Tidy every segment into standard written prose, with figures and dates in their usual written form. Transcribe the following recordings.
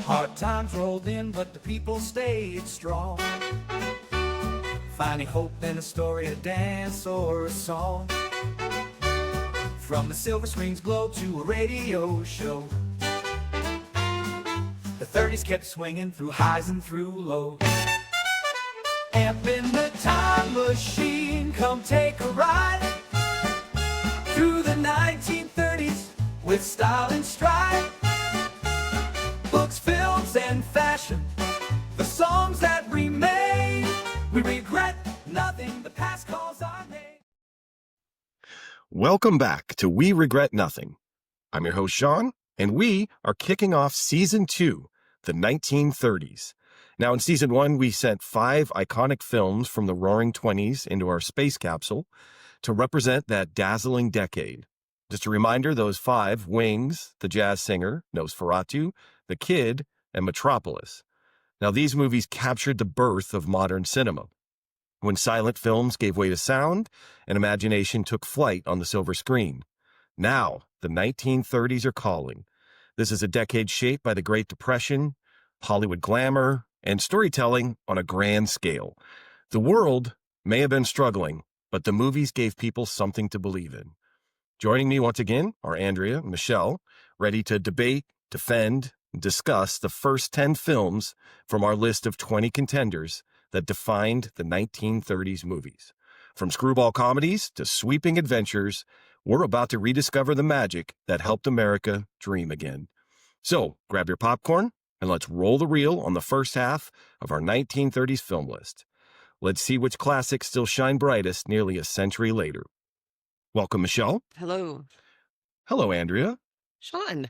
Hard times rolled in, but the people stayed strong, finding hope in a story, a dance, or a song. From the silver screen's glow to a radio show, the 30s kept swinging through highs and through lows. Amp in the time machine, come take a ride through the 1930s with style and stride. Books, films, and fashion, the songs that remain. We regret nothing, the past calls our name. Welcome back to We Regret Nothing. I'm your host, Sean, and we are kicking off Season 2, the 1930s. Now, in Season 1, we sent 5 iconic films from the Roaring '20s into our space capsule to represent that dazzling decade. Just a reminder, those 5, Wings, The Jazz Singer, Nosferatu, The Kid, and Metropolis. Now, these movies captured the birth of modern cinema, when silent films gave way to sound and imagination took flight on the silver screen. Now, the 1930s are calling. This is a decade shaped by the Great Depression, Hollywood glamour, and storytelling on a grand scale. The world may have been struggling, but the movies gave people something to believe in. Joining me once again are Andrea and Michelle, ready to debate, defend, and discuss the first 10 films from our list of 20 contenders that defined the 1930s movies. From screwball comedies to sweeping adventures, we're about to rediscover the magic that helped America dream again. So grab your popcorn and let's roll the reel on the first half of our 1930s film list. Let's see which classics still shine brightest nearly a century later. Welcome, Michelle. Hello, Hello, Andrea. Sean.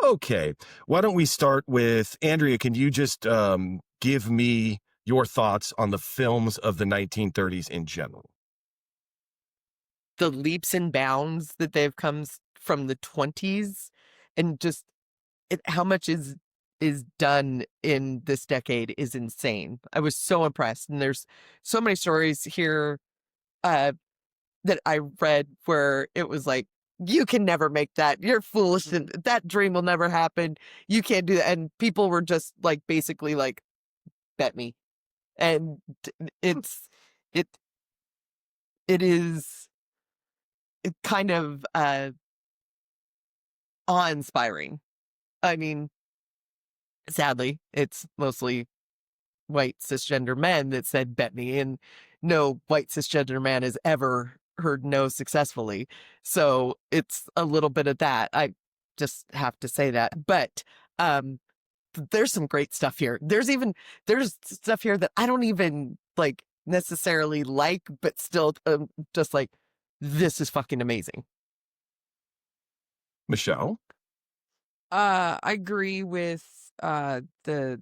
Okay, why don't we start with Andrea? Can you just give me your thoughts on the films of the 1930s in general? The leaps and bounds that they've come from the 20s, and just how much is done in this decade is insane. I was so impressed, and there's so many stories here that I read where it was like, you can never make that. You're foolish. And that dream will never happen. You can't do that. And people were just like, basically like, bet me. And it is kind of awe-inspiring. I mean, sadly, it's mostly white cisgender men that said bet me, and no white cisgender man has ever heard no successfully. So it's a little bit of that. I just have to say that. But there's some great stuff here. There's stuff here that I don't even like necessarily like, but still just like, this is fucking amazing. Michelle? I agree with the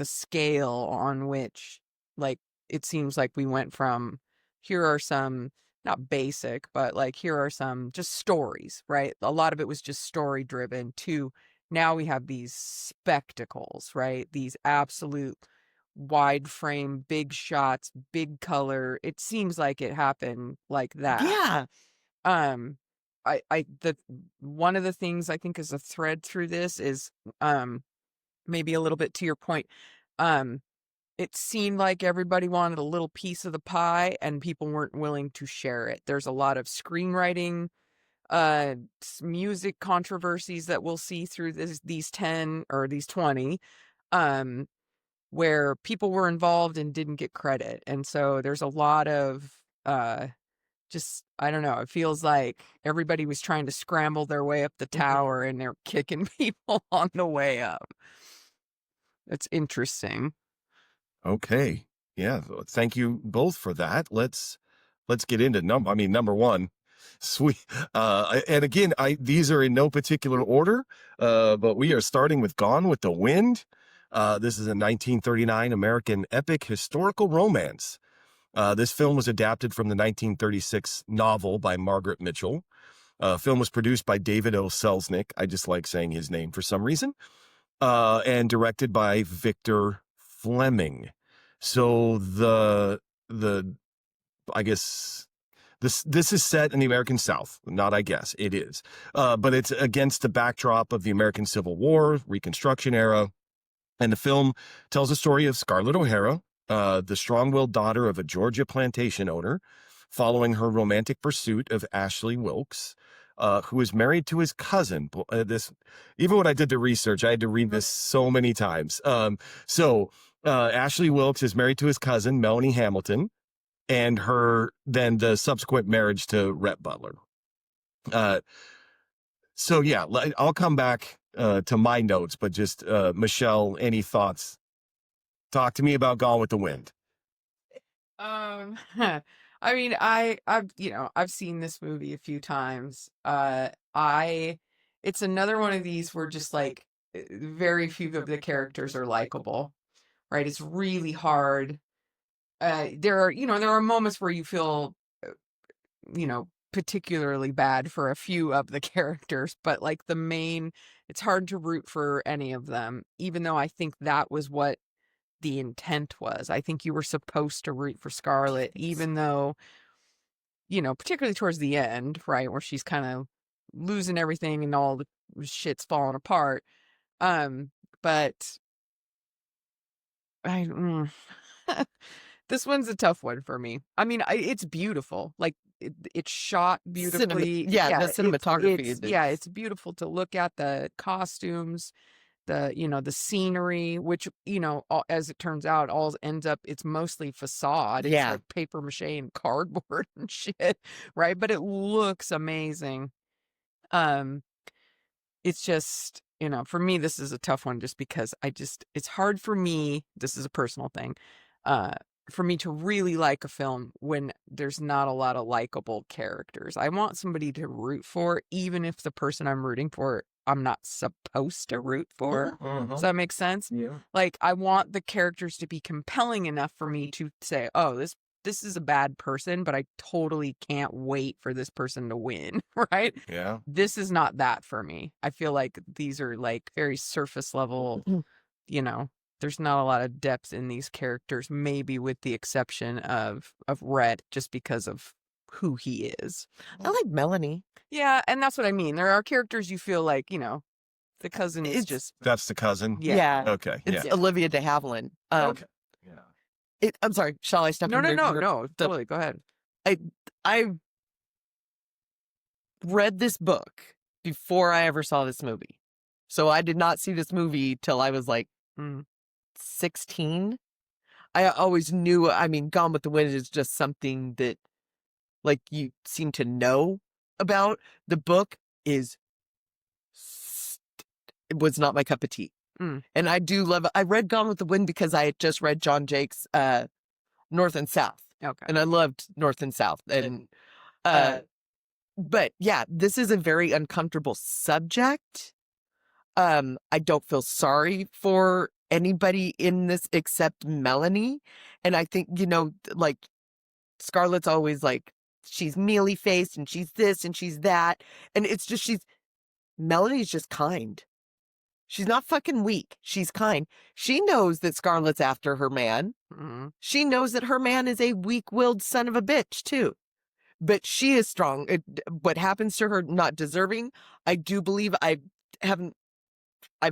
scale on which, like, it seems like we went from, here are some, not basic, but like, here are some just stories, right? A lot of it was just story driven, to now we have these spectacles, right? These absolute wide frame, big shots, big color. It seems like it happened like that. Yeah. One of the things I think is a thread through this is, maybe a little bit to your point, it seemed like everybody wanted a little piece of the pie and people weren't willing to share it. There's a lot of screenwriting, music controversies that we'll see through these 10 or these 20, where people were involved and didn't get credit. And so there's a lot of, just, I don't know, it feels like everybody was trying to scramble their way up the tower and they're kicking people on the way up. It's interesting. Okay. Yeah. Thank you both for that. Let's get into number one. Sweet. And again, these are in no particular order, but we are starting with Gone with the Wind. This is a 1939 American epic historical romance. This film was adapted from the 1936 novel by Margaret Mitchell. Film was produced by David O. Selznick. I just like saying his name for some reason. And directed by Victor Fleming. So I guess This is set in the American South. Not, I guess, it is. But it's against the backdrop of the American Civil War, Reconstruction era. And the film tells the story of Scarlett O'Hara, the strong-willed daughter of a Georgia plantation owner, following her romantic pursuit of Ashley Wilkes, who is married to his cousin. Even when I did the research, I had to read this so many times. Ashley Wilkes is married to his cousin, Melanie Hamilton, and then the subsequent marriage to Rhett Butler. I'll come back to my notes, but just Michelle, any thoughts? Talk to me about Gone with the Wind. I mean, I've seen this movie a few times. It's another one of these where just like very few of the characters are likable, right? It's really hard. There are moments where you feel, particularly bad for a few of the characters, but like it's hard to root for any of them, even though I think that was what the intent was. I think you were supposed to root for Scarlett, even though, particularly towards the end, right, where she's kind of losing everything and all the shit's falling apart. But this one's a tough one for me. I mean, it's beautiful. Like it's shot beautifully. The cinematography. It's beautiful to look at. The costumes, the scenery, which, as it turns out, all ends up, it's mostly facade. It's like paper mache and cardboard and shit, right? But it looks amazing. It's just, for me, this is a tough one just because it's hard for me, this is a personal thing, for me to really like a film when there's not a lot of likable characters. I want somebody to root for, even if the person I'm rooting for I'm not supposed to root for. Does that make sense? Yeah. Like, I want the characters to be compelling enough for me to say, oh, this is a bad person, but I totally can't wait for this person to win, right? Yeah. This is not that for me. I feel like these are like very surface level, there's not a lot of depth in these characters, maybe with the exception of Rhett, just because of who he is. I like Melanie. Yeah, and that's what I mean. There are characters you feel like, the cousin is just... That's the cousin? Yeah. Okay. It's Olivia de Havilland. Okay. Yeah. I'm sorry. Shall I step in? No. Totally. Go ahead. I read this book before I ever saw this movie. So I did not see this movie till I was like 16. I always knew, Gone with the Wind is just something that like you seem to know about. The book it was not my cup of tea. And I do love it. I read Gone with the Wind because I had just read John Jake's North and South. Okay. And I loved North and South. And but yeah, this is a very uncomfortable subject. I don't feel sorry for anybody in this except Melanie. And I think, like Scarlett's always like, she's mealy faced and she's this and she's that. And it's just, Melanie's just kind. She's not fucking weak. She's kind. She knows that Scarlett's after her man. She knows that her man is a weak-willed son of a bitch too. But she is strong. What happens to her, not deserving. I do believe I've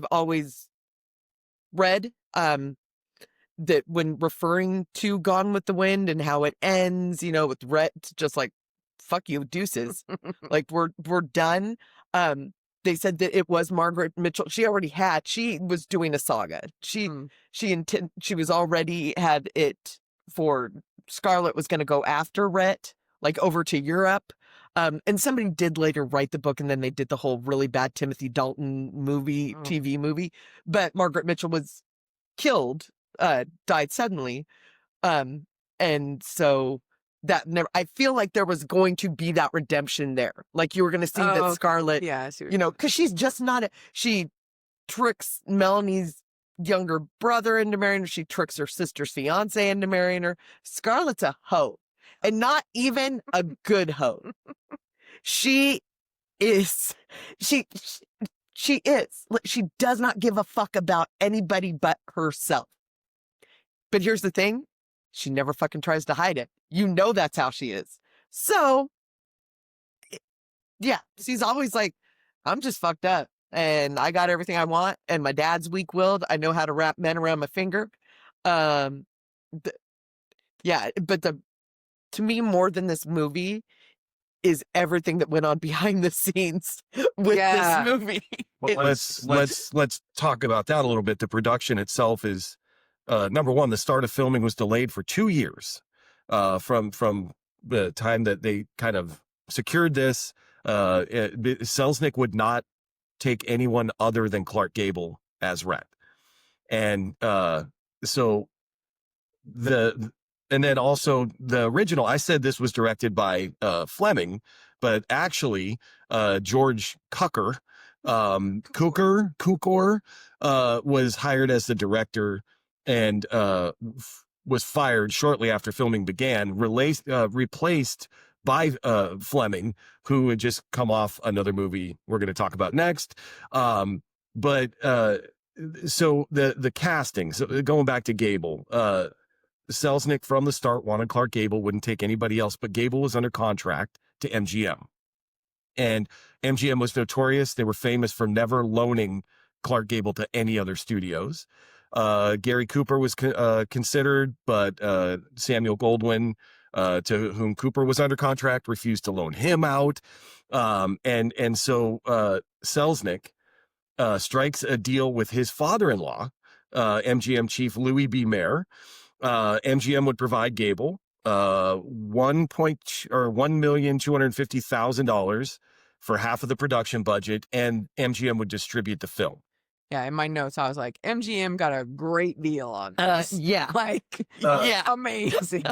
always read, that when referring to Gone with the Wind and how it ends, with Rhett just like, fuck you, deuces. Like we're done. They said that it was Margaret Mitchell. She was doing a saga. She was already had it for Scarlett was going to go after Rhett, like over to Europe. And somebody did later write the book, and then they did the whole really bad Timothy Dalton movie, TV movie. But Margaret Mitchell was killed, died suddenly. And so that never, I feel like there was going to be that redemption there. Like you were going to see that Scarlett, because she's just not, she tricks Melanie's younger brother into marrying her. She tricks her sister's fiance into marrying her. Scarlett's a hoe, and not even a good hoe. She is. She does not give a fuck about anybody but herself. But here's the thing. She never fucking tries to hide it. That's how she is. So, yeah, she's always like, I'm just fucked up and I got everything I want. And my dad's weak willed. I know how to wrap men around my finger. Um, but to me, more than this movie is everything that went on behind the scenes with Yeah. this movie. Well, let's talk about that a little bit. The production itself is number one. The start of filming was delayed for 2 years from the time that they kind of secured this. Selznick would not take anyone other than Clark Gable as Rhett, and so and then also the original, I said this was directed by Fleming, but actually George Cukor was hired as the director and was fired shortly after filming began, replaced by Fleming, who had just come off another movie we're going to talk about next. But so the casting, so going back to Gable, Selznick from the start wanted Clark Gable, wouldn't take anybody else, but Gable was under contract to MGM. And MGM was notorious. They were famous for never loaning Clark Gable to any other studios. Gary Cooper was considered, but Samuel Goldwyn, to whom Cooper was under contract, refused to loan him out. And so Selznick strikes a deal with his father-in-law, MGM chief Louis B. Mayer. MGM would provide Gable $1,250,000 for half of the production budget, and MGM would distribute the film. Yeah, in my notes, I was like, MGM got a great deal on this. Yeah. Amazing.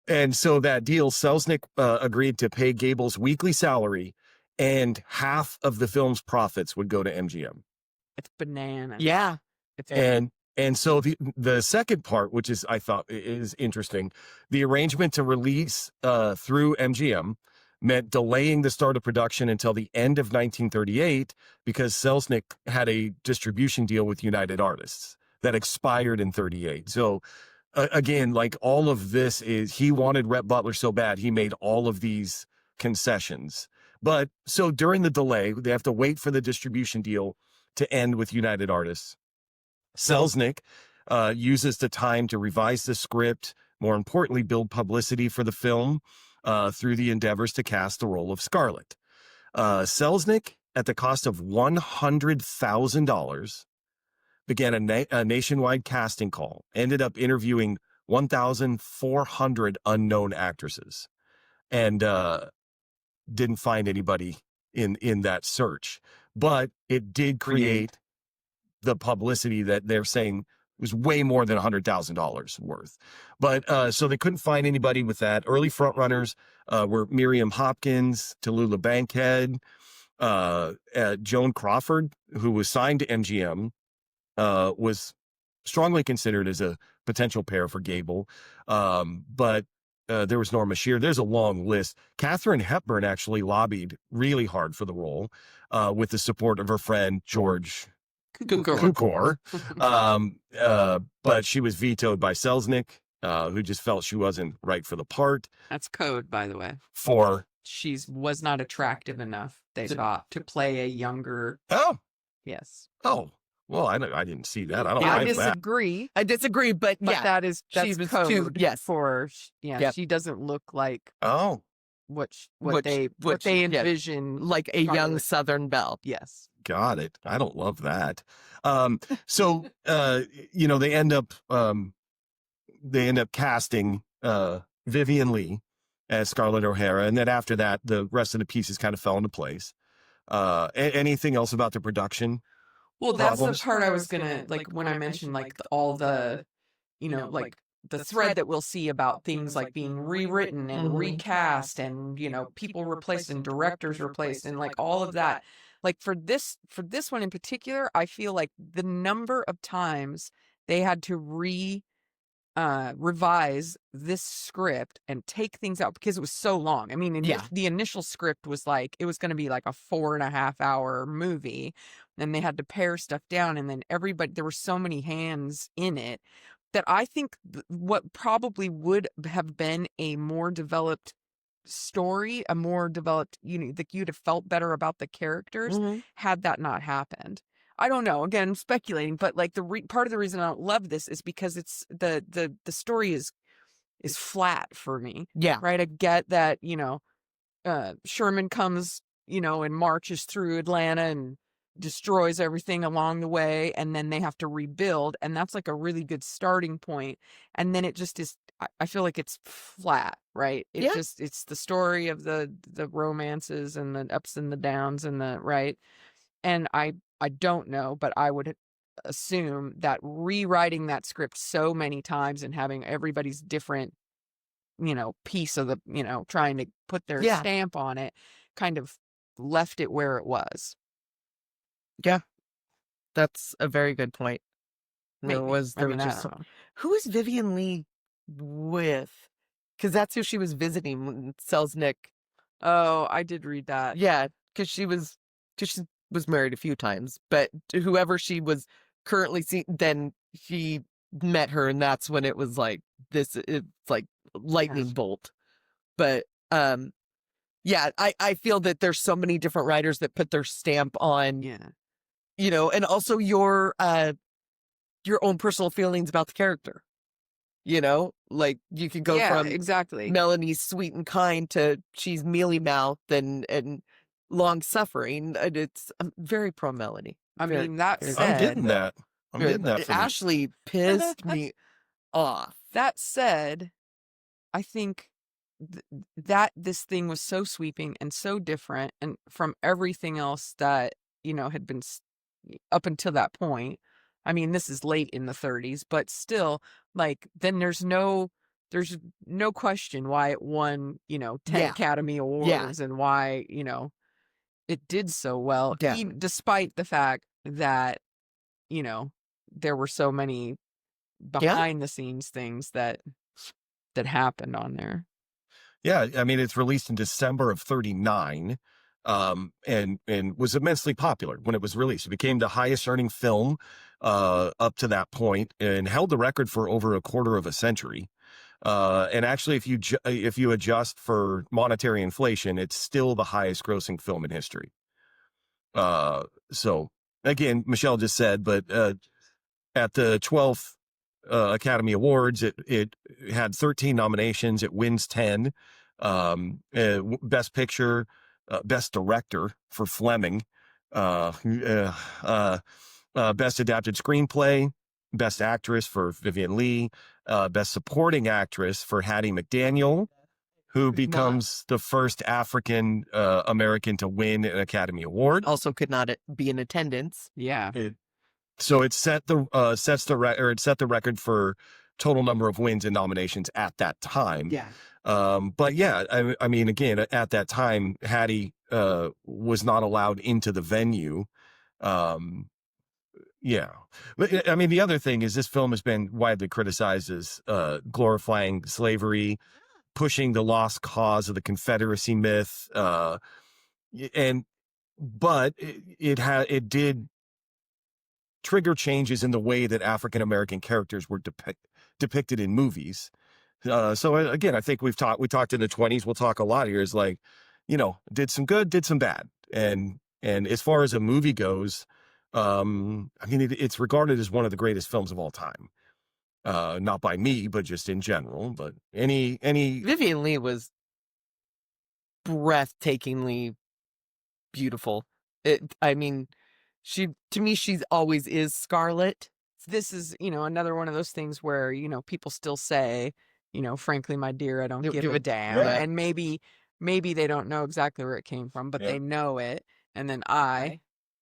And so that deal, Selznick agreed to pay Gable's weekly salary, and half of the film's profits would go to MGM. It's bananas. Yeah. And so the second part, which is, I thought is interesting, the arrangement to release through MGM meant delaying the start of production until the end of 1938 because Selznick had a distribution deal with United Artists that expired in 38. So again, like all of this is, he wanted Rhett Butler so bad, he made all of these concessions. But so during the delay, they have to wait for the distribution deal to end with United Artists. Selznick uses the time to revise the script, more importantly, build publicity for the film through the endeavors to cast the role of Scarlett. Selznick, at the cost of $100,000, began a nationwide casting call, ended up interviewing 1,400 unknown actresses, and didn't find anybody in that search. But it did create the publicity that they're saying was way more than $100,000 worth. But so they couldn't find anybody with that. Early frontrunners were Miriam Hopkins, Tallulah Bankhead, Joan Crawford, who was signed to MGM, was strongly considered as a potential pair for Gable. But there was Norma Shear. There's a long list. Katharine Hepburn actually lobbied really hard for the role with the support of her friend George Cukor. But she was vetoed by Selznick, who just felt she wasn't right for the part. That's code, by the way. She was not attractive enough, they thought, to play a younger. Oh. Yes. Oh. Well, I didn't see that. I don't I like disagree. I disagree, but yeah, that's she was code. too, yes. She doesn't look like what they envision, like a young Southern belle. Yes. Got it. I don't love that. So they end up casting Vivian Leigh as Scarlett O'Hara, and then after that, the rest of the pieces kind of fell into place. Anything else about the production? Well, that's the part I was gonna when I mentioned all the, like the thread that we'll see about things like being rewritten and recast and people replaced and directors replaced and all of that. Like for this one in particular, I feel like the number of times they had to revise this script and take things out because it was so long. I mean, the initial script was it was going to be a 4.5-hour movie, and they had to pare stuff down, and then there were so many hands in it that I think what probably would have been a more developed story, a more developed, like you'd have felt better about the characters Mhm. had that not happened. I don't know. Again, I'm speculating, but like part of the reason I don't love this is because it's the story is flat for me. Yeah. Right. I get that, Sherman comes, and marches through Atlanta and destroys everything along the way, and then they have to rebuild, and that's like a really good starting point. And then it just is, I feel like it's flat, right? Yeah. It's the story of the romances and the ups and the downs and the right. And I don't know, but I would assume that rewriting that script so many times and having everybody's different, piece of the, trying to put their Yeah. stamp on it kind of left it where it was. Yeah. That's a very good point. There Maybe. was I mean, I just don't know. who was Vivian Lee with? Because that's who she was visiting when Selznick. Oh, I did read that. Yeah, because she was married a few times, but whoever she was currently seeing, then he met her, and that's when it was like this. It's like lightning Yes. bolt. But yeah, I feel that there's so many different writers that put their stamp on, Yeah. and also your own personal feelings about the character. Like you could go Yeah, from exactly. Melanie's sweet and kind to she's mealy mouthed and long suffering. And I'm very pro Melanie. I Very, mean, that very- I'm getting said, that. I'm getting that from you. Ashley pissed me off. that said, I think that this thing was so sweeping and so different and from everything else that, had been up until that point. I mean, this is late in the 30s, but still, like, then there's no question why it won, 10 Yeah. Academy Awards and why, it did so well, Yeah. despite the fact that, there were so many behind the scenes things that happened on there. Yeah, I mean, it's released in December of 39, and was immensely popular when it was released. It became the highest earning film up to that point and held the record for over a quarter of a century. And actually, if you adjust for monetary inflation, it's still the highest grossing film in history. So again, Michelle just said, but at the 12th Academy Awards, it had 13 nominations. It wins 10. Best Picture, Best Director for Fleming, Best Adapted Screenplay, Best Actress for Vivian Lee, Best Supporting Actress for Hattie McDaniel, who becomes the first African American to win an Academy Award. Also could not be in attendance. Yeah. So it set the record for total number of wins and nominations at that time. Yeah. But yeah, I mean, again, at that time, Hattie was not allowed into the venue. Yeah. But I mean, the other thing is this film has been widely criticized as glorifying slavery, pushing the lost cause of the Confederacy myth. But it did trigger changes in the way that African-American characters were depicted in movies. So again, I think we talked in the 20s. We'll talk a lot here is like, did some good, did some bad. And as far as a movie goes, I mean, it's regarded as one of the greatest films of all time. Not by me, but just in general, but any Vivian Lee was breathtakingly beautiful. I mean, to me, she's always is Scarlet. This is, another one of those things where, people still say, frankly, my dear, I don't give a damn. Yeah. And maybe they don't know exactly where it came from, but they know it. And then I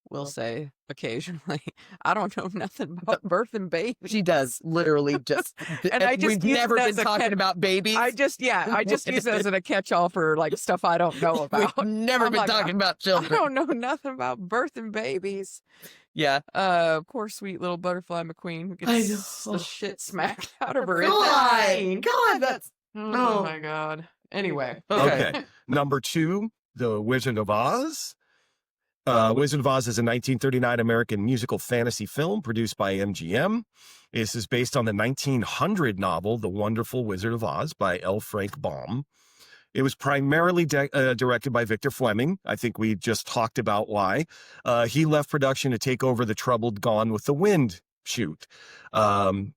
will say occasionally, I don't know nothing about birth and baby. She does literally just, And I just we've use never it been as a talking about babies. I just use it as a catch-all for like stuff I don't know about. We've never I'm been like, talking about I children. don't know nothing about birth and babies. Yeah. Poor sweet little Butterfly McQueen who I gets know. the shit smacked out of her. God, that's Oh my God. Anyway. Okay. Number 2, The Wizard of Oz. Wizard of Oz is a 1939 American musical fantasy film produced by MGM. This is based on the 1900 novel, The Wonderful Wizard of Oz by L. Frank Baum. It was primarily directed by Victor Fleming. I think we just talked about why. He left production to take over the troubled Gone with the Wind shoot. And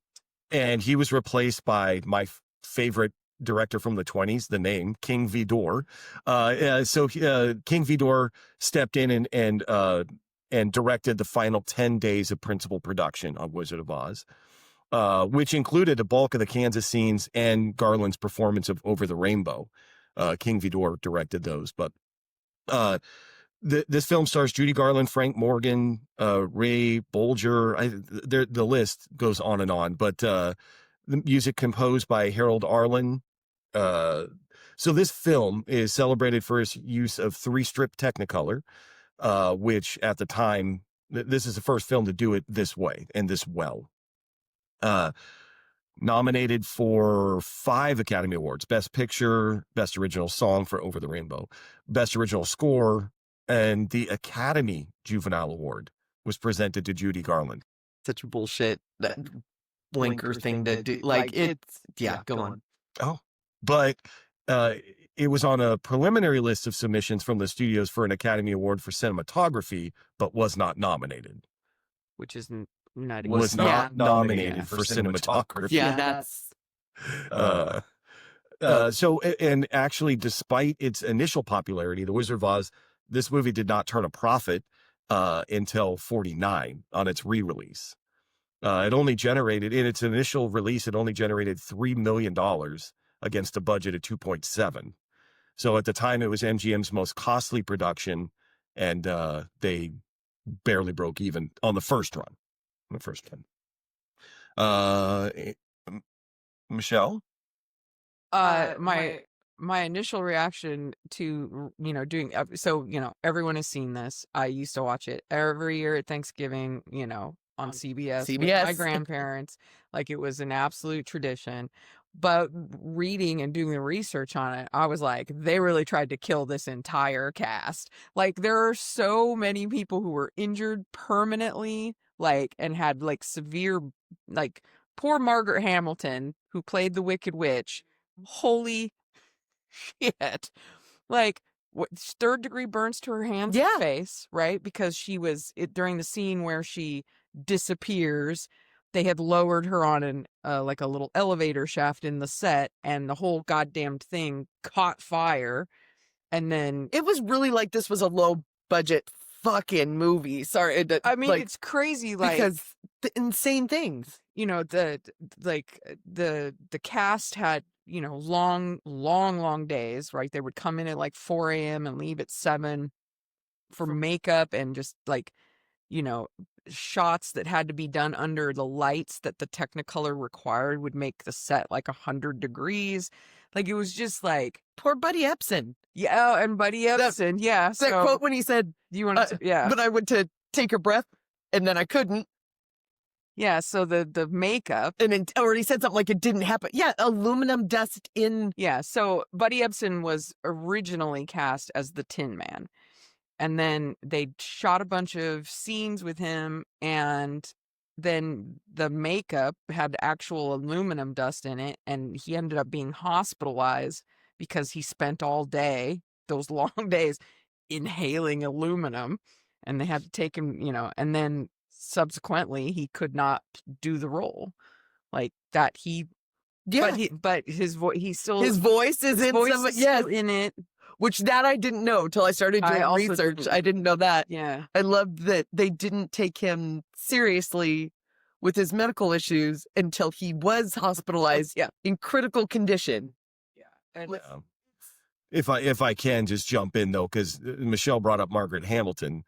he was replaced by my favorite director from the 20s, the name, King Vidor. So King Vidor stepped in and directed the final 10 days of principal production on Wizard of Oz. Which included the bulk of the Kansas scenes and Garland's performance of Over the Rainbow. King Vidor directed those, but this film stars Judy Garland, Frank Morgan, Ray Bolger. The list goes on and on, but the music composed by Harold Arlen. So this film is celebrated for its use of 3-strip Technicolor, which at the time, this is the first film to do it this way and this well. Nominated for 5 Academy Awards: Best Picture, Best Original Song for Over the Rainbow, Best Original Score, and the Academy Juvenile Award was presented to Judy Garland. Such a bullshit blinker thing to do. Like, it's, yeah, go on. Oh, but it was on a preliminary list of submissions from the studios for an Academy Award for cinematography, but was not nominated. Which is not Was not nominated for cinematography. Yeah, that's so, and actually, despite its initial popularity, The Wizard of Oz, this movie did not turn a profit until 49 on its re-release. It only generated, in its initial release, it only generated $3 million against a budget of 2.7. So at the time, it was MGM's most costly production, and they barely broke even on the first run. Michelle? My initial reaction to, doing, so, everyone has seen this. I used to watch it every year at Thanksgiving, on CBS with my grandparents. Like, it was an absolute tradition. But reading and doing the research on it, I was like, they really tried to kill this entire cast. Like, there are so many people who were injured permanently, like, and had like severe, like, poor Margaret Hamilton, who played the Wicked Witch. Holy shit. Like, what, 3rd-degree burns to her hands and face, right? Because she was, during the scene where she disappears, they had lowered her on like a little elevator shaft in the set, and the whole goddamn thing caught fire. And then it was really like this was a low budget fucking movie. Sorry, I mean, like, it's crazy, like, because the insane things. The cast had, long days, right? They would come in at like 4 a.m. and leave at 7 for makeup and just like, shots that had to be done under the lights that the Technicolor required would make the set like 100 degrees. Like, it was just like, Poor Buddy Epson. yeah, and Buddy Epson, yeah. That quote when he said, "You want to?" Yeah, but I went to take a breath and then I couldn't. yeah. So the makeup, And then, or he said something like it didn't happen. Yeah, aluminum dust in. yeah. So Buddy Epson was originally cast as the Tin Man. And then they shot a bunch of scenes with him, and then the makeup had actual aluminum dust in it, and he ended up being hospitalized because he spent all day, those long days, inhaling aluminum, and they had to take him, and then subsequently he could not do the role. Like that but his voice, His voice is in some, yes, in it. which that I didn't know till I started doing research. Didn't. I didn't know that. Yeah. I loved that they didn't take him seriously with his medical issues until he was hospitalized in critical condition. Yeah. And If I can just jump in though, because Michelle brought up Margaret Hamilton.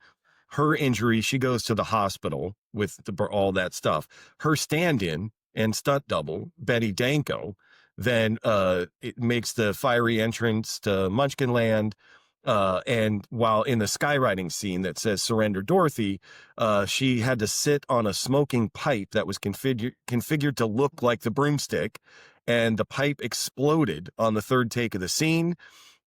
Her injury, she goes to the hospital with all that stuff. Her stand-in and stunt double, Betty Danko, then it makes the fiery entrance to Munchkinland. And while in the skywriting scene that says "Surrender Dorothy," she had to sit on a smoking pipe that was configured to look like the broomstick, and the pipe exploded on the 3rd take of the scene.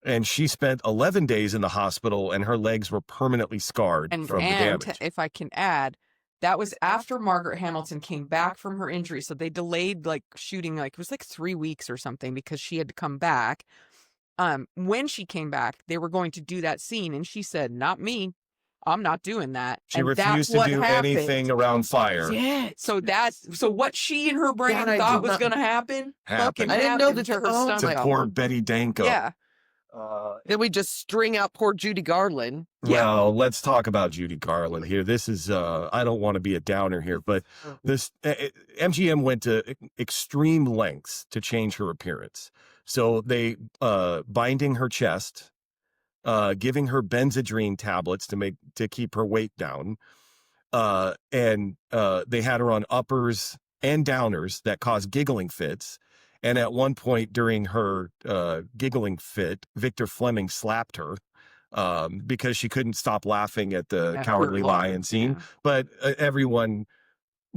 And she spent 11 days in the hospital, and her legs were permanently scarred from the damage. If I can add, that was after Margaret Hamilton came back from her injury. So they delayed like shooting, like it was like 3 weeks or something, because she had to come back. when she came back, they were going to do that scene, and she said, "Not me. I'm not doing that." She and refused to do anything around fire. Yeah. So what she in her brain That I thought did was not going to happen. Happened. I didn't know happened that to her oh To stomach. poor Betty Danko. Yeah. Then we just string out poor Judy Garland. Yeah. Well, let's talk about Judy Garland here. This is, I don't want to be a downer here, but this MGM went to extreme lengths to change her appearance. So they, binding her chest, giving her Benzedrine tablets to keep her weight down. And they had her on uppers and downers that caused giggling fits. And at one point during her giggling fit, Victor Fleming slapped her because she couldn't stop laughing at the At Cowardly her Lion lines, scene. yeah. But everyone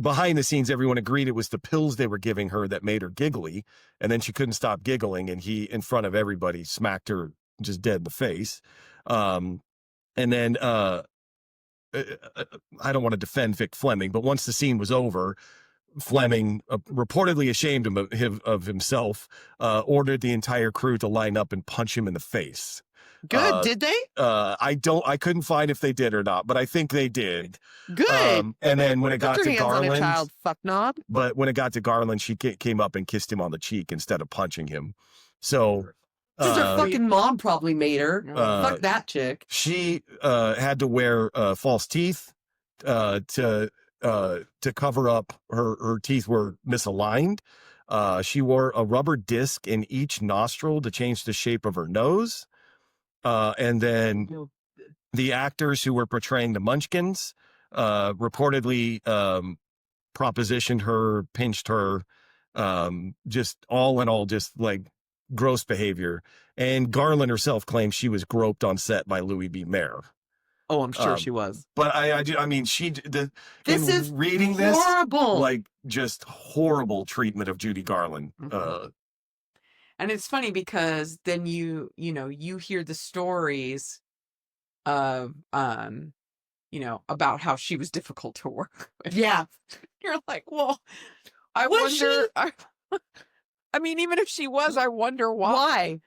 behind the scenes, everyone agreed it was the pills they were giving her that made her giggly. And then she couldn't stop giggling. And he, in front of everybody, smacked her just dead in the face. And then I don't want to defend Vic Fleming, but once the scene was over, Fleming, reportedly ashamed of himself, ordered the entire crew to line up and punch him in the face. Good, did they? I couldn't find if they did or not, but I think they did. Good. And then when it got Put to your hands on a Garland, child, fuck knob. but when it got to Garland, she came up and kissed him on the cheek instead of punching him. So Because her fucking mom probably made her. Fuck that chick. she had to wear false teeth to cover up her teeth were misaligned. She wore a rubber disc in each nostril to change the shape of her nose. And then the actors who were portraying the Munchkins reportedly propositioned her, pinched her, just all in all, just like gross behavior. And Garland herself claimed she was groped on set by Louis B. Mayer. Oh, I'm sure she was. But I mean, This is reading horrible. this, like, just horrible treatment of Judy Garland. And it's funny because then you hear the stories of about how she was difficult to work with. Yeah. You're like, well, I Was wonder. I mean, even if she was, I wonder why. Why?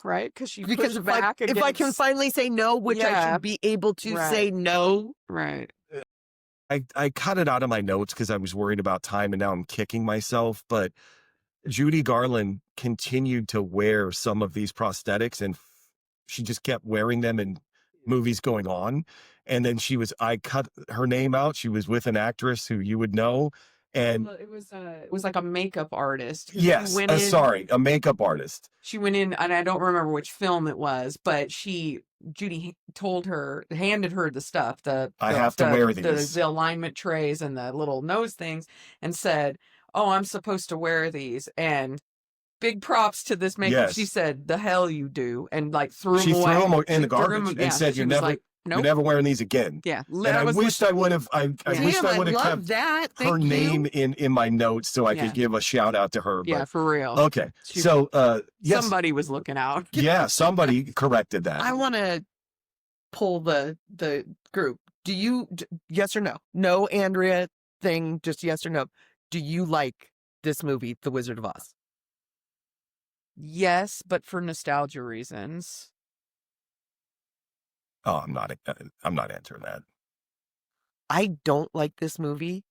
Right? Because she Because pushed back if I can against- finally say no, which I Yeah. should be able to Right. say no. Right. I cut it out of my notes because I was worried about time, and now I'm kicking myself. But Judy Garland continued to wear some of these prosthetics, and she just kept wearing them in movies going on. And then I cut her name out. She was with an actress who you would know. And Well, it was like a makeup artist. who yes, went in- sorry, a makeup artist. She went in, and I don't remember which film it was, but Judy handed her the stuff, I have to wear these. the alignment trays and the little nose things, and said, "Oh, I'm supposed to wear these." And big props to this makeup. Yes. She said, "The hell you do," and like threw She them away. threw them in the She threw garbage 'em- and said, she "You're was never, like, nope. you're never wearing these again." Yeah, And I wished I would have. I wished Damn, I would have love kept that. her Thank you. name in my notes so I Yeah. could give a shout out to her. Yeah, But, for real. okay. She- So yes, Somebody was looking out. yeah, somebody corrected that. I want to pull the group. Do you, yes or no? No, Andrea thing, just yes or no. Do you like this movie, The Wizard of Oz? Yes, but for nostalgia reasons. Oh, I'm not answering that. I don't like this movie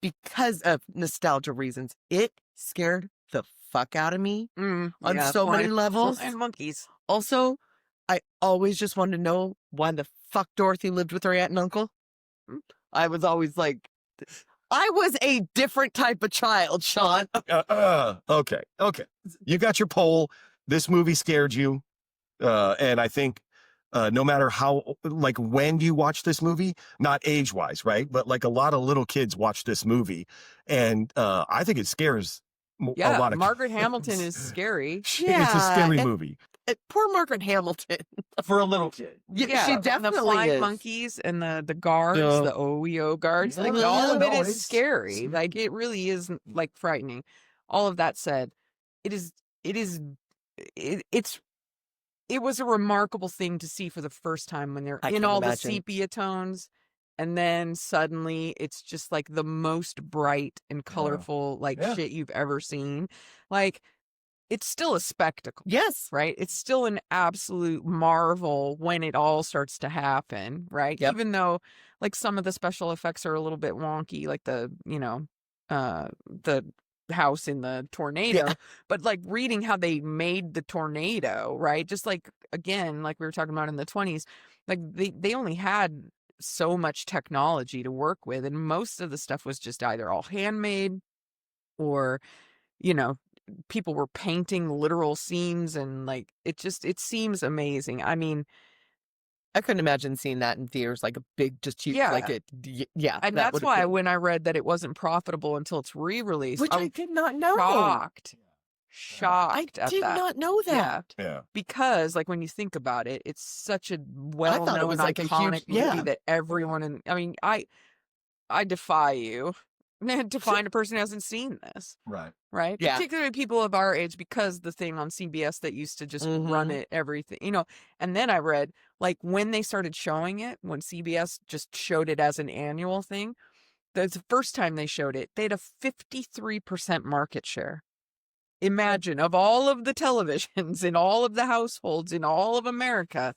because of nostalgia reasons. It scared the fuck out of me on so many levels. And monkeys. Also, I always just wanted to know why the fuck Dorothy lived with her aunt and uncle. I was always like, I was a different type of child, Sean. Okay. You got your poll. This movie scared you, and I think no matter how, like, when you watch this movie, not age-wise, right? But like a lot of little kids watch this movie, and I think it scares a Yeah, lot of Margaret kids. Hamilton is scary. It's a Yeah, scary and- movie Poor Margaret Hamilton. for a little kid. Yeah, she and the definitely flying is. monkeys and the guards, Yeah. the OEO guards, like Yeah, all of it no, is it's- scary. Like it really is like frightening. All of that said, it was a remarkable thing to see for the first time when they're I in can all the imagine. sepia tones, and then suddenly it's just like the most bright and colorful Yeah. shit you've ever seen. Like it's still a spectacle. Yes. Right? It's still an absolute marvel when it all starts to happen, right? Yep. Even though like some of the special effects are a little bit wonky, like the house in the tornado, Yeah. but like reading how they made the tornado, right? Just like, again, like we were talking about in the 20s, like they only had so much technology to work with, and most of the stuff was just either all handmade or, you know, people were painting literal scenes, and like it seems amazing. I mean, I couldn't imagine seeing that in theaters, like a big, just huge, Yeah. like yeah. and that that's would have why been- when I read that it wasn't profitable until it's re-released, which I I was did not know. shocked I shocked at did that. not know Yeah. that. Yeah. Because like when you think about it, it's such a well-known was like a huge- iconic movie yeah. that everyone in, I mean, I defy you to find a person who hasn't seen this. Right. Right? Yeah. Particularly people of our age, because the thing on CBS that used to just run Mhm. it, everything, and then I read, like, when they started showing it, when CBS just showed it as an annual thing, the first time they showed it, they had a 53% market share. Imagine, of all of the televisions in all of the households in all of America,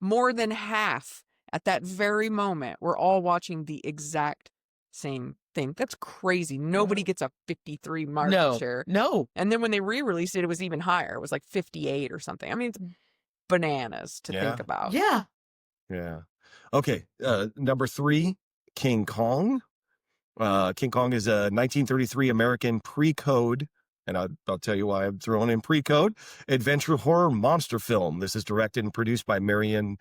more than half at that very moment were all watching the exact same thing. That's crazy. Nobody gets a 53 market share. No. And then when they re-released it, it was even higher. It was like 58 or something. I mean, it's bananas to think Yeah. about. Yeah. Yeah. Okay. Number 3, King Kong. King Kong is a 1933 American pre-code, and I'll tell you why I'm throwing in pre-code, adventure horror monster film. This is directed and produced by Marion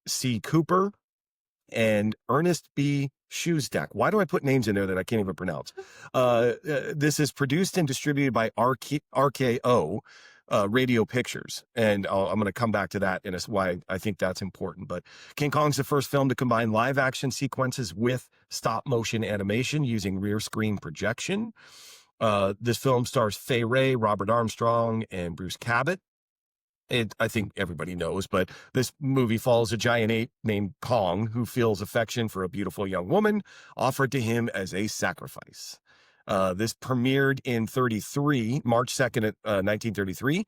C. Cooper and Ernest B. Shoesdack. Why do I put names in there that I can't even pronounce? This is produced and distributed by RKO Radio Pictures, and I'm going to come back to that and why I think that's important. But King Kong's the first film to combine live action sequences with stop motion animation using rear screen projection. This film stars Fay Wray, Robert Armstrong, and Bruce Cabot. I think everybody knows, but this movie follows a giant ape named Kong who feels affection for a beautiful young woman offered to him as a sacrifice. This premiered in March 2nd, 1933,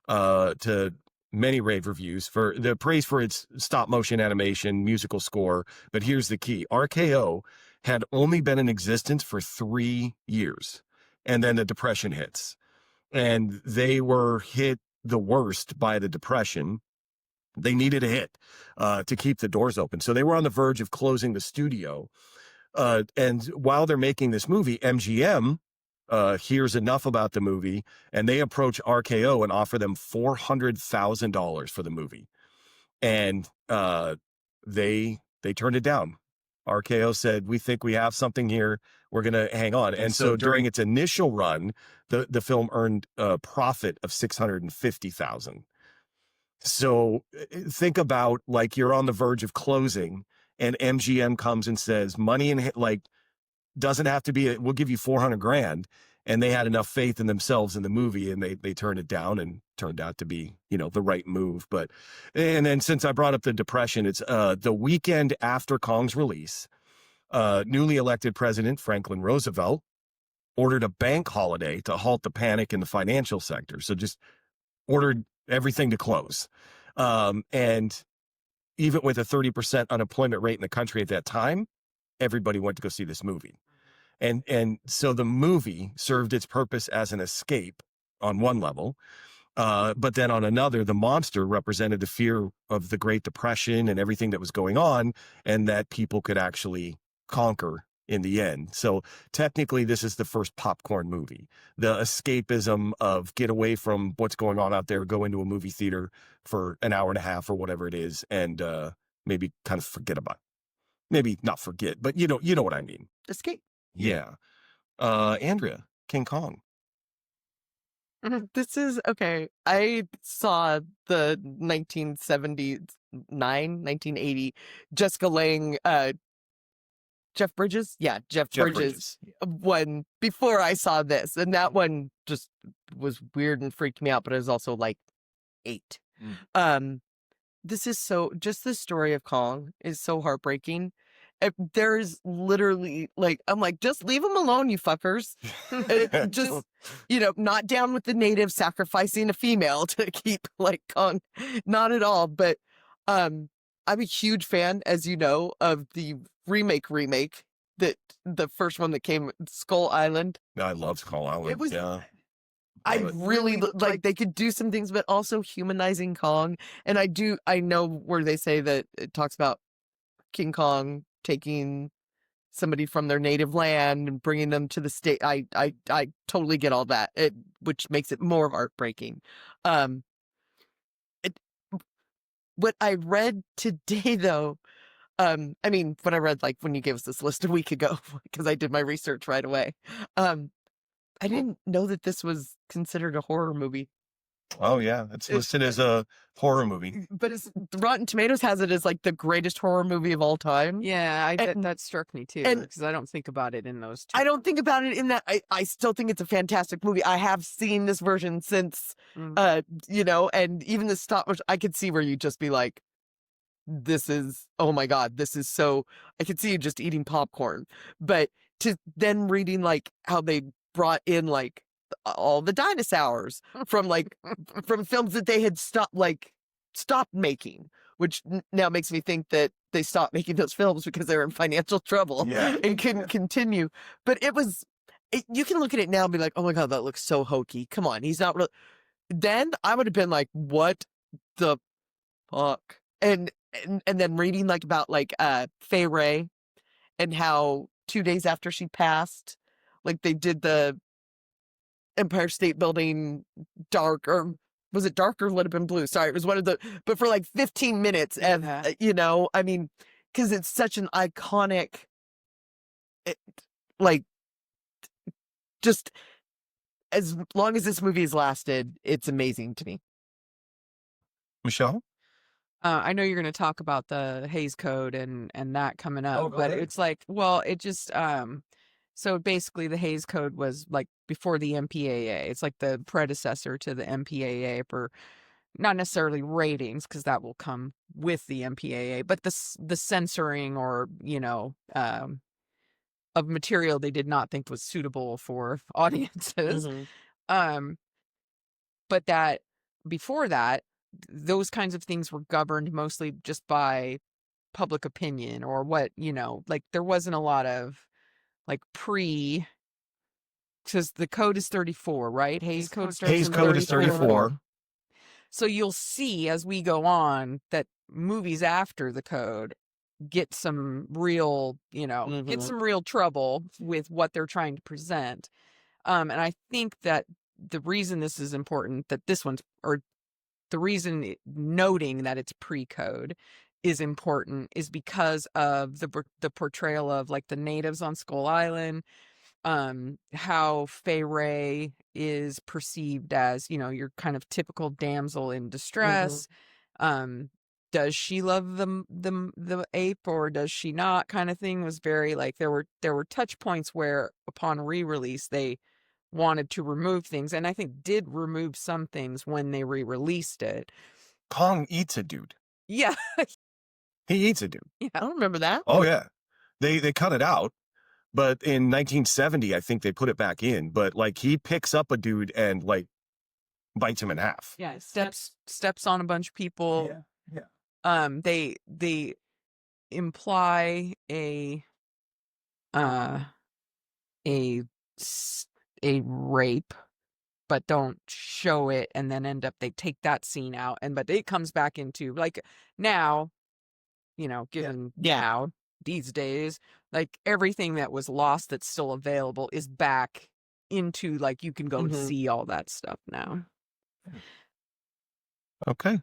to many rave reviews for the praise for its stop motion animation, musical score. But here's the key. RKO had only been in existence for 3 years, and then the Depression hits, and they were hit the worst by the Depression. They needed a hit to keep the doors open. So they were on the verge of closing the studio. And while they're making this movie, MGM hears enough about the movie, and they approach RKO and offer them $400,000 for the movie. And they turned it down. RKO said, "We think we have something here. We're going to hang on." And so during its initial run, the film earned a profit of $650,000. So think about, like, you're on the verge of closing, and MGM comes and says, money in, like, doesn't have to be, we'll give you 400 grand. And they had enough faith in themselves in the movie, and they turned it down, and turned out to be, the right move. But, and then since I brought up the Depression, it's the weekend after Kong's release, newly elected President Franklin Roosevelt ordered a bank holiday to halt the panic in the financial sector. So just ordered everything to close. And even with a 30% unemployment rate in the country at that time, everybody went to go see this movie. And so the movie served its purpose as an escape on one level. But then on another, the monster represented the fear of the Great Depression and everything that was going on, and that people could actually conquer in the end. So technically, this is the first popcorn movie. The escapism of get away from what's going on out there, go into a movie theater for an hour and a half or whatever it is, and maybe kind of forget about it. Maybe not forget, but you know what I mean. Escape. Yeah. Andrea, King Kong. This is okay. I saw the 1980 Jessica Lange, Jeff Bridges. Yeah, Jeff Bridges one before I saw this, and that one just was weird and freaked me out. But it was also like 8. This is just the story of Kong is so heartbreaking, there's literally like, I'm like, just leave them alone, you fuckers. Just, not down with the natives sacrificing a female to keep like Kong. Not at all. But I'm a huge fan, as you know, of the remake that the first one that came, Skull Island. I love Skull Island. It was, yeah. I really like they could do some things, but also humanizing Kong. And I know where they say that it talks about King Kong taking somebody from their native land and bringing them to the state. I totally get all that. Which makes it more heartbreaking. What I read today, though, what I read like when you gave us this list a week ago, because I did my research right away. I didn't know that this was considered a horror movie. Oh yeah, it's listed as a horror movie. But Rotten Tomatoes has it as like the greatest horror movie of all time. Yeah, that struck me too, because I don't think about it in those two. I don't think about it in that. I still think it's a fantastic movie. I have seen this version since, and even the stop motion, I could see where you'd just be like, this is, oh my God, this is so, I could see you just eating popcorn. But to then reading like how they brought in like all the dinosaurs from films that they had stopped making, which now makes me think that they stopped making those films because they were in financial trouble and couldn't continue. But you can look at it now and be like, oh my God, that looks so hokey. Come on, he's not real. Then I would have been like, what the fuck? And then reading like about like Fay Wray and how 2 days after she passed, like they did the Empire State Building dark, or was it dark or let it have been blue? Sorry, it was one of the, but for like 15 minutes, and because it's such an iconic, just as long as this movie has lasted, it's amazing to me. Michelle? I know you're going to talk about the Hays Code and that coming up, but it's like, well, it just, so basically the Hays Code was like before the MPAA. It's like the predecessor to the MPAA for not necessarily ratings, because that will come with the MPAA, but the censoring or, of material they did not think was suitable for audiences. But that before that, those kinds of things were governed mostly just by public opinion, or what, like there wasn't a lot of like because the code is 34, right? Hays Code starts Hays Code is 34. So you'll see as we go on that movies after the code get some real, get some real trouble with what they're trying to present. And I think that the reason this is important, that this one's, or the reason noting that it's pre-code is important, is because of the portrayal of like the natives on Skull Island, how Fay Wray is perceived as, your kind of typical damsel in distress. Does she love the ape or does she not, kind of thing, was very like, there were touch points where upon re-release they wanted to remove things, and I think did remove some things when they re-released it. Kong eats a dude. Yeah. He eats a dude. Yeah, I don't remember that. Oh yeah. They cut it out, but in 1970 I think they put it back in, but like he picks up a dude and like bites him in half. Yeah, steps on a bunch of people. Yeah. They imply a rape, but don't show it, and then they take that scene out, but it comes back into like now, given now these days, like everything that was lost that's still available is back into, like, you can go and see all that stuff now. Okay.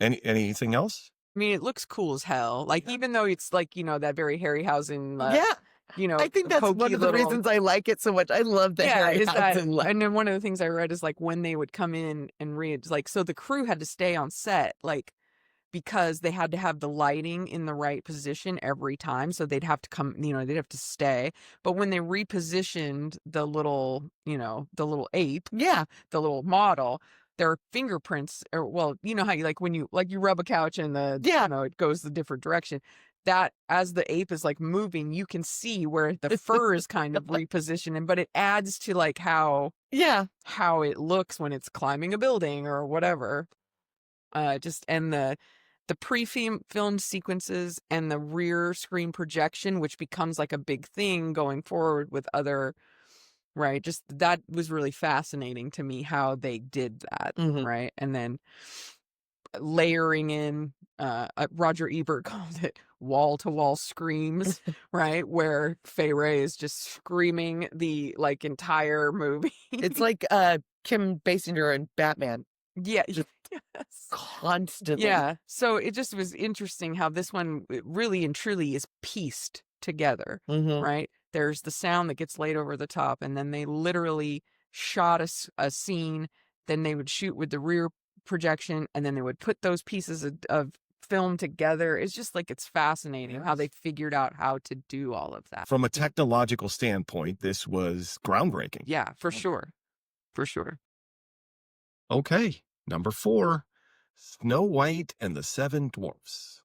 Anything else? I mean, it looks cool as hell. Like, even though it's like, that very Harryhausen, I think that's one of the reasons I like it so much. I love the Harryhausen. And then one of the things I read is like when they would come in and read, like, so the crew had to stay on set, like, because they had to have the lighting in the right position every time. So they'd have to come, they'd have to stay. But when they repositioned the little ape, the little model, their fingerprints, or, well, you know how you, like, when you rub a couch and it goes the different direction. that as the ape is like moving, you can see where the fur is kind of repositioned, but it adds to like how it looks when it's climbing a building or whatever. And the pre-filmed sequences and the rear screen projection, which becomes like a big thing going forward with other, right? Just that was really fascinating to me how they did that, right? And then layering in, Roger Ebert called it wall-to-wall screams, right? Where Fay Wray is just screaming the like entire movie. It's like Kim Basinger and Batman. Yeah. Just yes. Constantly. Yeah. So it just was interesting how this one really and truly is pieced together, right? There's the sound that gets laid over the top, and then they literally shot a scene, then they would shoot with the rear projection, and then they would put those pieces of film together. It's just like, it's fascinating how they figured out how to do all of that. From a technological standpoint, this was groundbreaking. Yeah, for sure. For sure. Okay, number 4, Snow White and the Seven Dwarfs.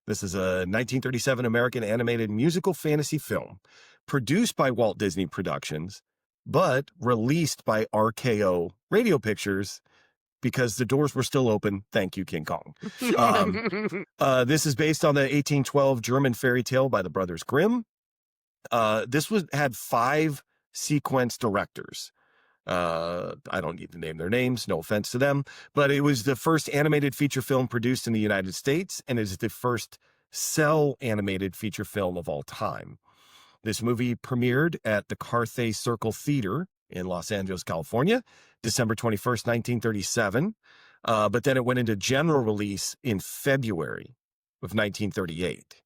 This is a 1937 American animated musical fantasy film produced by Walt Disney Productions, but released by RKO Radio Pictures because the doors were still open. Thank you, King Kong. This is based on the 1812 German fairy tale by the Brothers Grimm. This had 5 sequence directors. I don't need to name their names, no offense to them, but it was the first animated feature film produced in the United States and is the first cell animated feature film of all time. This movie premiered at the Carthay Circle Theater in Los Angeles, California, December 21st, 1937. But then it went into general release in February of 1938.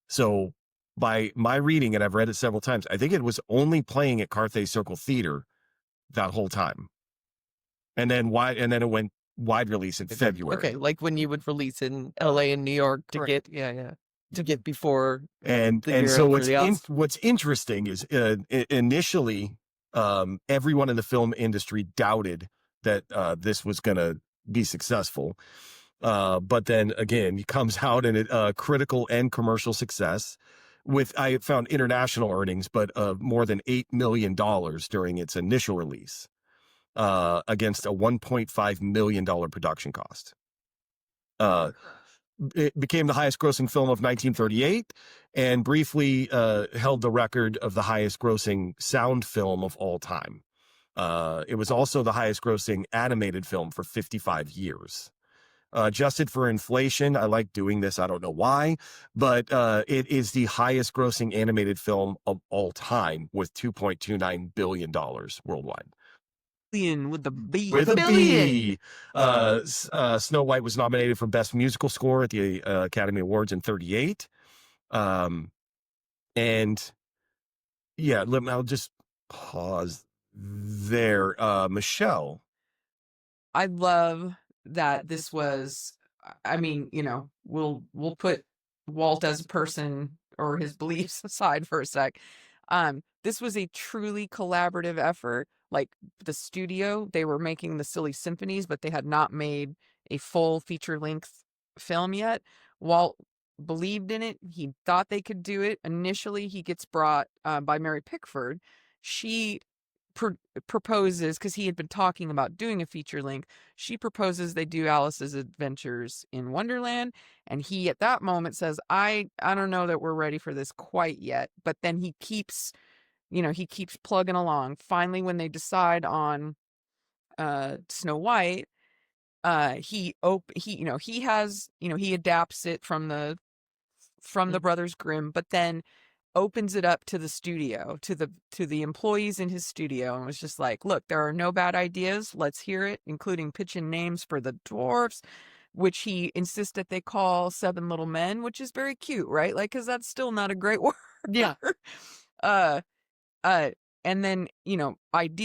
So by my reading, and I've read it several times, I think it was only playing at Carthay Circle Theater that whole time. And then it went wide release in February. Okay, like when you would release in LA and New York to get to get before. And so what's interesting is initially everyone in the film industry doubted that this was going to be successful. But then again, it comes out in a critical and commercial success with, I found international earnings, but more than $8 million during its initial release against a $1.5 million production cost. It became the highest grossing film of 1938 and briefly held the record of the highest grossing sound film of all time. It was also the highest grossing animated film for 55 years. Adjusted for inflation, I like doing this, I don't know why, but it is the highest grossing animated film of all time with $2.29 billion worldwide. With the B. With a B. Snow White was nominated for Best Musical Score at the Academy Awards in 1938. And yeah, I'll just pause there. Michelle. I love that this was, I mean, we'll put Walt as a person or his beliefs aside for a sec. This was a truly collaborative effort. Like the studio, they were making the Silly Symphonies, but they had not made a full feature-length film yet. Walt believed in it. He thought they could do it. Initially, he gets brought by Mary Pickford. She proposes, because he had been talking about doing a feature length, she proposes they do Alice's Adventures in Wonderland, and he at that moment says, I don't know that we're ready for this quite yet. But then he keeps plugging along. Finally, when they decide on Snow White, he adapts it from the Brothers Grimm, but then opens it up to the studio, to the employees in his studio, and was just like, look, there are no bad ideas. Let's hear it, including pitching names for the dwarfs, which he insists that they call Seven Little Men, which is very cute, right? Like, because that's still not a great word. Yeah. And then,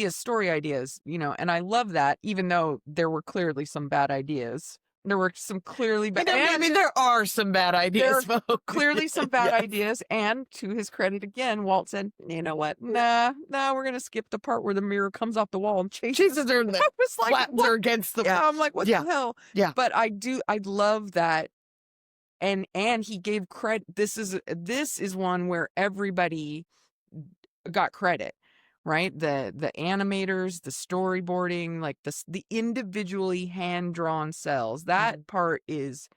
story ideas, and I love that, even though there were clearly some bad ideas. There were some clearly bad. I mean, there are some bad ideas, there are folks. clearly some bad Yes. ideas. And to his credit again, Walt said, you know what? Nah, we're going to skip the part where the mirror comes off the wall and chases her in the I was like, flattens her against the yeah, I'm like, what Yeah. the hell? Yeah. But I love that and he gave credit. This is one where everybody got credit, right? The animators, the storyboarding, like the individually hand-drawn cells. That part is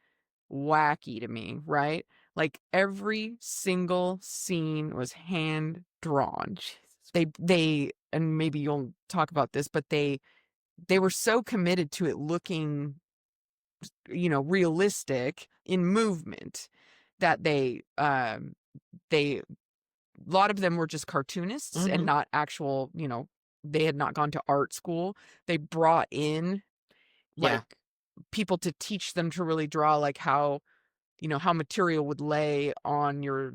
wacky to me, right? Like every single scene was hand drawn. They and maybe you'll talk about this, but they were so committed to it looking, realistic in movement that a lot of them were just cartoonists and not actual, they had not gone to art school. They brought in like people to teach them to really draw, like how material would lay on your,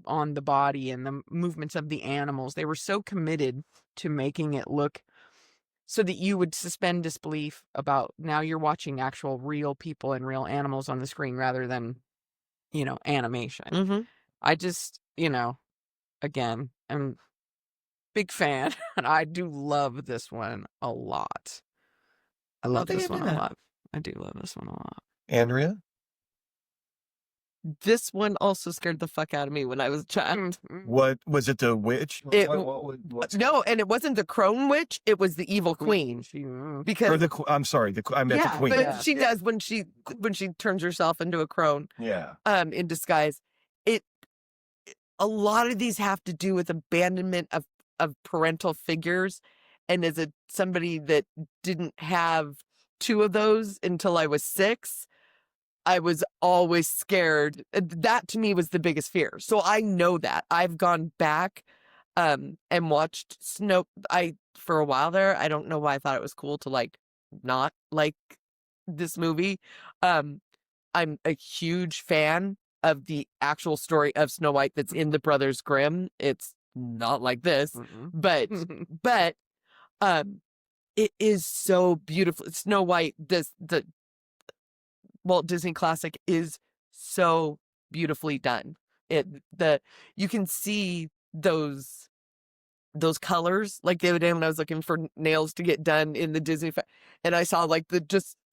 on the body and the movements of the animals. They were so committed to making it look so that you would suspend disbelief about now you're watching actual real people and real animals on the screen rather than, animation. I just, again, I'm a big fan and I do love this one a lot. I love this one a lot. I do love this one a lot. Andrea? This one also scared the fuck out of me when I was a child. What was it? The witch? No, and it wasn't the crone witch. It was the evil queen. Because I'm sorry. I meant the queen. But she does when she turns herself into a crone. Yeah. In disguise. A lot of these have to do with abandonment of parental figures, and as somebody that didn't have two of those until I was 6. I was always scared. That to me was the biggest fear. So I know that. I've gone back and watched for a while there. I don't know why I thought it was cool to not like this movie. I'm a huge fan of the actual story of Snow White that's in the Brothers Grimm. It's not like this, but it is so beautiful. Snow White, the Walt Disney classic is so beautifully done. You can see those colors like the other day when I was looking for nails to get done in the Disney, and I saw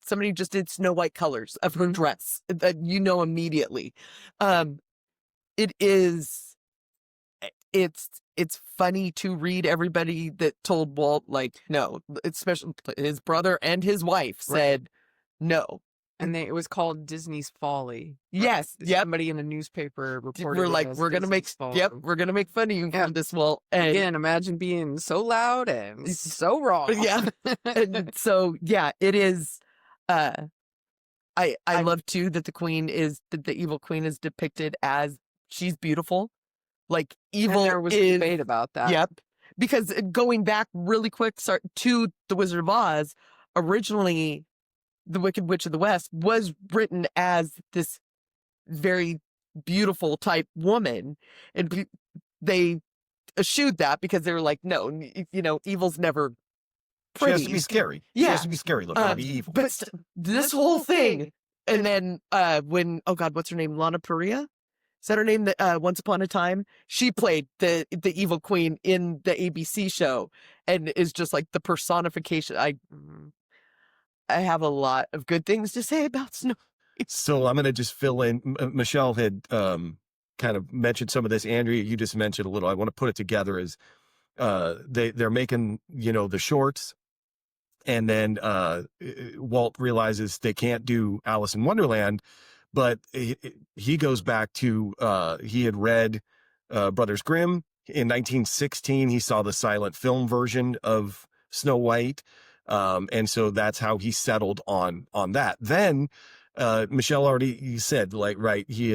somebody just did Snow White colors of her dress that immediately. It's funny to read everybody that told Walt no, especially his brother and his wife said no. And it was called Disney's Folly. Yes. Yep. Somebody in a newspaper reported. We're gonna make fun of you for this, Walt. And again, imagine being so loud and so wrong. Yeah. And so it is. I love too that the evil queen is depicted as she's beautiful, like evil. And there was a debate about that. Yep. Because going back really quick to The Wizard of Oz, originally, The Wicked Witch of the West was written as this very beautiful type woman, and they eschewed that because they were like, no, evil's never pretty. She has to be scary. Yeah. She has to be scary looking to be evil. But this whole thing, and then when, oh God, what's her name? Lana Parrilla? Is that her name? That Once Upon a Time, she played the evil queen in the ABC show, and is just like the personification. I have a lot of good things to say about Snow. So I'm going to just fill in. Michelle had kind of mentioned some of this. Andrea, you just mentioned a little. I want to put it together as they're making, the shorts. And then Walt realizes they can't do Alice in Wonderland, but he goes back to, he had read Brothers Grimm. In 1916, he saw the silent film version of Snow White. And so that's how he settled on that. Then Michelle already said, he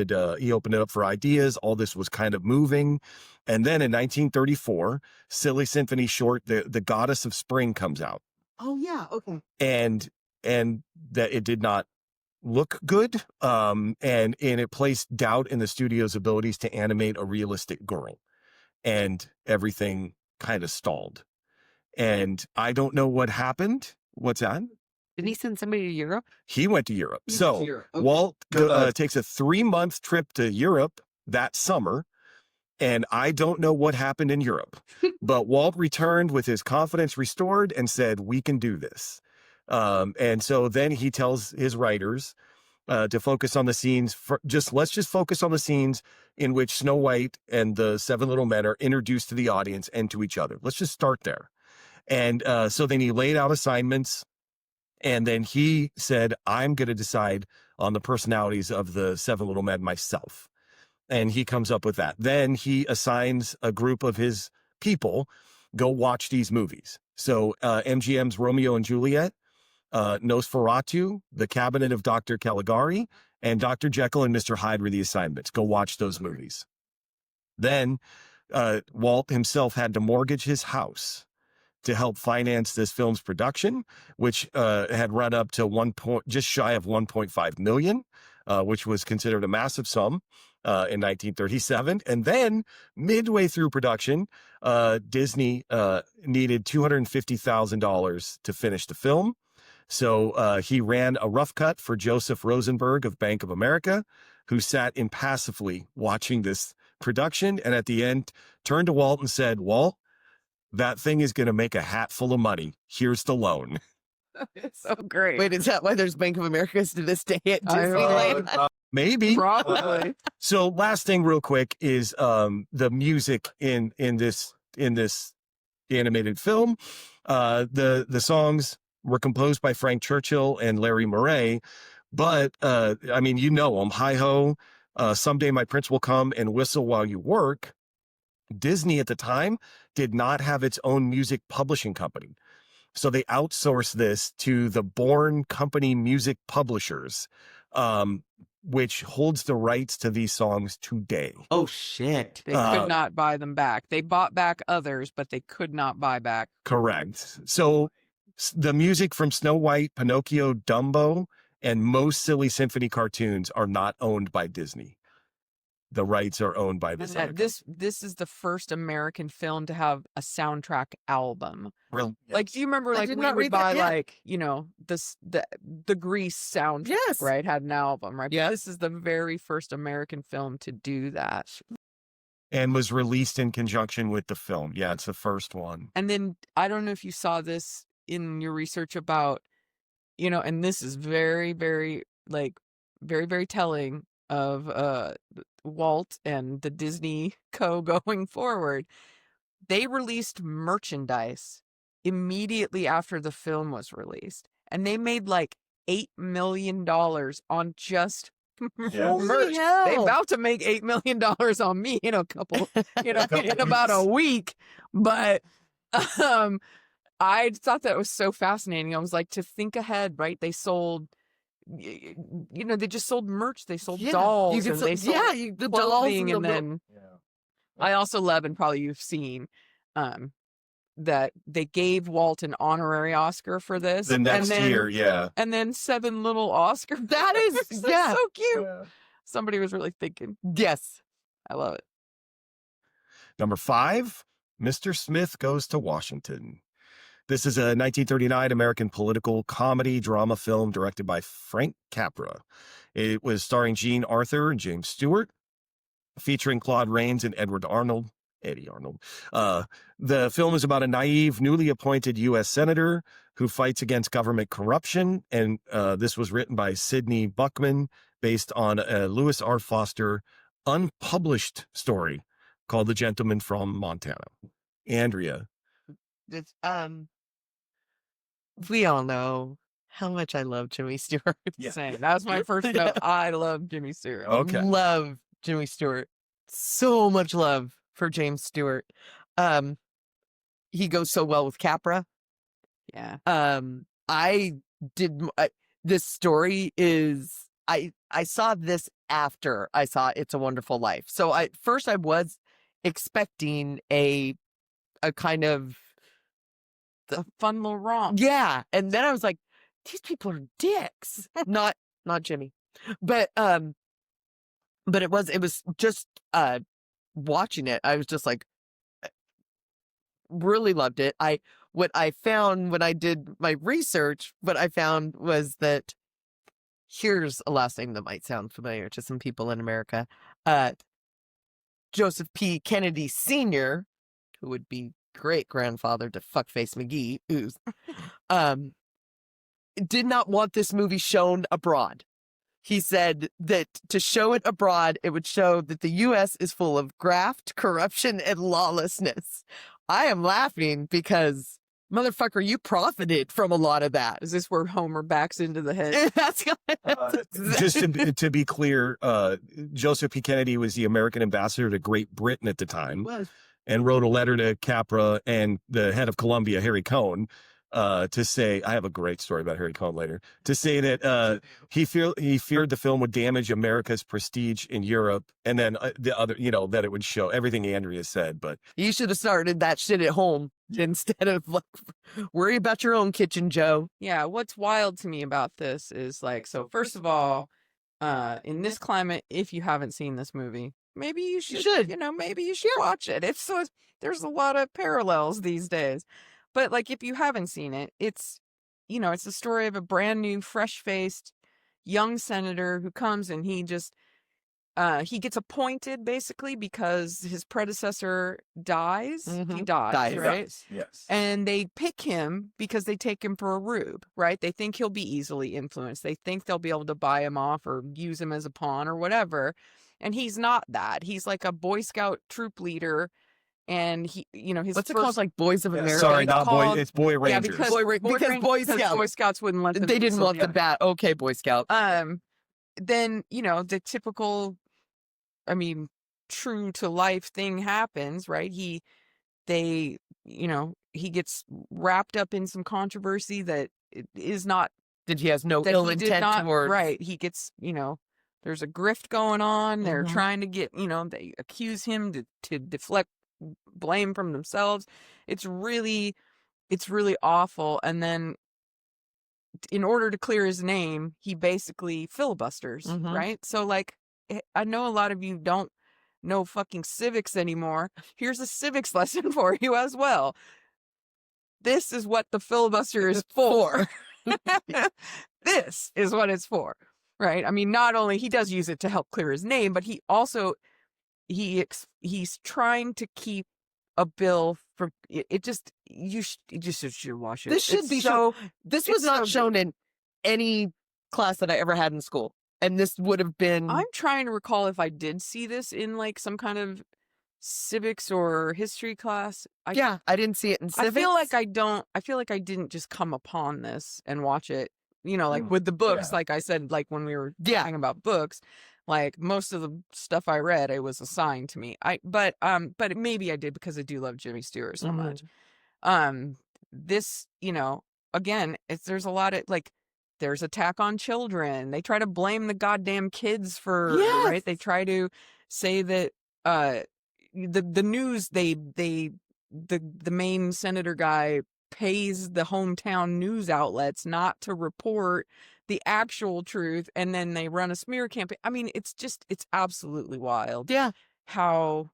opened it up for ideas. All this was kind of moving. And then in 1934, Silly Symphony short, the Goddess of Spring comes out. Oh yeah, okay. And that it did not look good. And it placed doubt in the studio's abilities to animate a realistic girl. And everything kind of stalled. And I don't know what happened. What's that? Did he send somebody to Europe? He went to Europe. Okay. Walt takes a 3-month trip to Europe that summer. And I don't know what happened in Europe. But Walt returned with his confidence restored and said, we can do this. And so then he tells his writers, to focus on the scenes. Let's just focus on the scenes in which Snow White and the seven little men are introduced to the audience and to each other. Let's just start there. And so then he laid out assignments, and then he said, I'm going to decide on the personalities of the seven little men myself. And he comes up with that. Then he assigns a group of his people, go watch these movies. So MGM's Romeo and Juliet, Nosferatu, The Cabinet of Dr. Caligari, and Dr. Jekyll and Mr. Hyde were the assignments. Go watch those movies. Then Walt himself had to mortgage his house to help finance this film's production, which had run up to just shy of 1.5 million, which was considered a massive sum in 1937. And then midway through production, Disney needed $250,000 to finish the film. So he ran a rough cut for Joseph Rosenberg of Bank of America, who sat impassively watching this production, and at the end turned to Walt and said, Walt, that thing is going to make a hat full of money. Here's the loan. It's so great. Wait, is that why there's Bank of Americas to this day at I know. Disneyland? Maybe. Probably. So last thing real quick is the music in this animated film. The songs were composed by Frank Churchill and Larry Murray, but I mean, you know them. Hi-Ho, Someday My Prince Will Come, and Whistle While You Work. Disney at the time did not have its own music publishing company. So they outsourced this to the Bourne Company Music Publishers, which holds the rights to these songs today. Oh, shit. They could not buy them back. They bought back others, but they could not buy back. Correct. So the music from Snow White, Pinocchio, Dumbo, and most Silly Symphony cartoons are not owned by Disney. The rights are owned by this. This is the first American film to have a soundtrack album. Real, Like, do you remember, I like, did we not would read that, buy, yeah. like, you know, the Grease soundtrack, Yes. right? Had an album, right? Yes. This is the very first American film to do that. and was released in conjunction with the film. Yeah, it's the first one. And then I don't know if you saw this in your research about, you know, and this is very, very, like, very, very telling of Walt and the Disney Co. going forward. They released merchandise immediately after the film was released, and they made like $8 million on just merch. hell. They about to make $8 million on me in a couple, you know, in about a week. But I thought that was so fascinating. I was like, to think ahead, right? They sold, you know, they just sold merch. They sold dolls. You And could they sold the dolls clothing, and and then I also love, and probably you've seen, that they gave Walt an honorary Oscar for this. The next and then, year, yeah. And then 7 little Oscars. That is- yeah. so cute. Somebody was really thinking. Yes. I love it. Number 5, Mr. Smith Goes to Washington. This is a 1939 American political comedy drama film directed by Frank Capra. It was starring Jean Arthur and James Stewart, featuring Claude Rains and Eddie Arnold. The film is about a naive, newly appointed U.S. senator who fights against government corruption, and this was written by Sidney Buckman, based on a Lewis R. Foster unpublished story called The Gentleman from Montana. Andrea. It's, we all know how much I love Jimmy Stewart. Yeah. Same. That was my first note. I love Jimmy Stewart. Okay. Love Jimmy Stewart. So much love for James Stewart. He goes so well with Capra. Yeah. This story is, I saw this after I saw It's a Wonderful Life. So first I was expecting a kind of, A fun little romp. yeah. And then I was like, these people are dicks. Not Jimmy. But it was just watching it. I was just like, really loved it. What I found when I did my research, what I found was that here's a last name that might sound familiar to some people in America. Joseph P. Kennedy Sr., who would be great grandfather to Fuckface McGee, did not want this movie shown abroad. he said that to show it abroad, it would show that the U.S. is full of graft, corruption, and lawlessness. I am laughing because, motherfucker, you profited from a lot of that. Is this where Homer backs into the head? Just to be clear, Joseph P. Kennedy was the American ambassador to Great Britain at the time, and wrote a letter to Capra and the head of Columbia, Harry Cohn, to say, I have a great story about Harry Cohn later, to say that he feared the film would damage America's prestige in Europe, and then the other, that it would show everything Andrea said. But you should have started that shit at home instead of worry about your own kitchen, Joe. Yeah, what's wild to me about this is so first of all, in this climate, if you haven't seen this movie, maybe you should. Maybe you should watch it. There's a lot of parallels these days. But if you haven't seen it, it's the story of a brand new, fresh-faced young senator who comes and he just he gets appointed basically because his predecessor dies. He dies, right? Yes. And they pick him because they take him for a rube, right? They think he'll be easily influenced. They think they'll be able to buy him off or use him as a pawn or whatever. And he's not that. He's like a Boy Scout troop leader. And his what's it called? Like Boys of America? Sorry, not boy. It's Boy Rangers. Yeah, because Boy Scouts wouldn't let them. They didn't want the bat. Okay, Boy Scout. Then the typical, true to life thing happens, right? He gets wrapped up in some controversy that is not. That he has no ill intent towards. Right. He gets, there's a grift going on. They're trying to get, they accuse him to deflect blame from themselves. It's really awful. And then in order to clear his name, he basically filibusters, right? So I know a lot of you don't know fucking civics anymore. Here's a civics lesson for you as well. This is what the filibuster is for. This is what it's for, right? Not only he does use it to help clear his name, but he also he's trying to keep a bill for it. You should watch it. This should be so. This was not shown in any class that I ever had in school, and this would have been. I'm trying to recall if I did see this in some kind of civics or history class. I didn't see it in civics. I feel like I didn't just come upon this and watch it. With the books, like I said, when we were talking about books. Most of the stuff I read, it was assigned to me. But maybe I did because I do love Jimmy Stewart so much. This, again, there's a lot of there's Attack on Children. They try to blame the goddamn kids for right. They try to say that the news the main senator guy pays the hometown news outlets not to report the actual truth, and then they run a smear campaign. It's absolutely wild. Yeah. How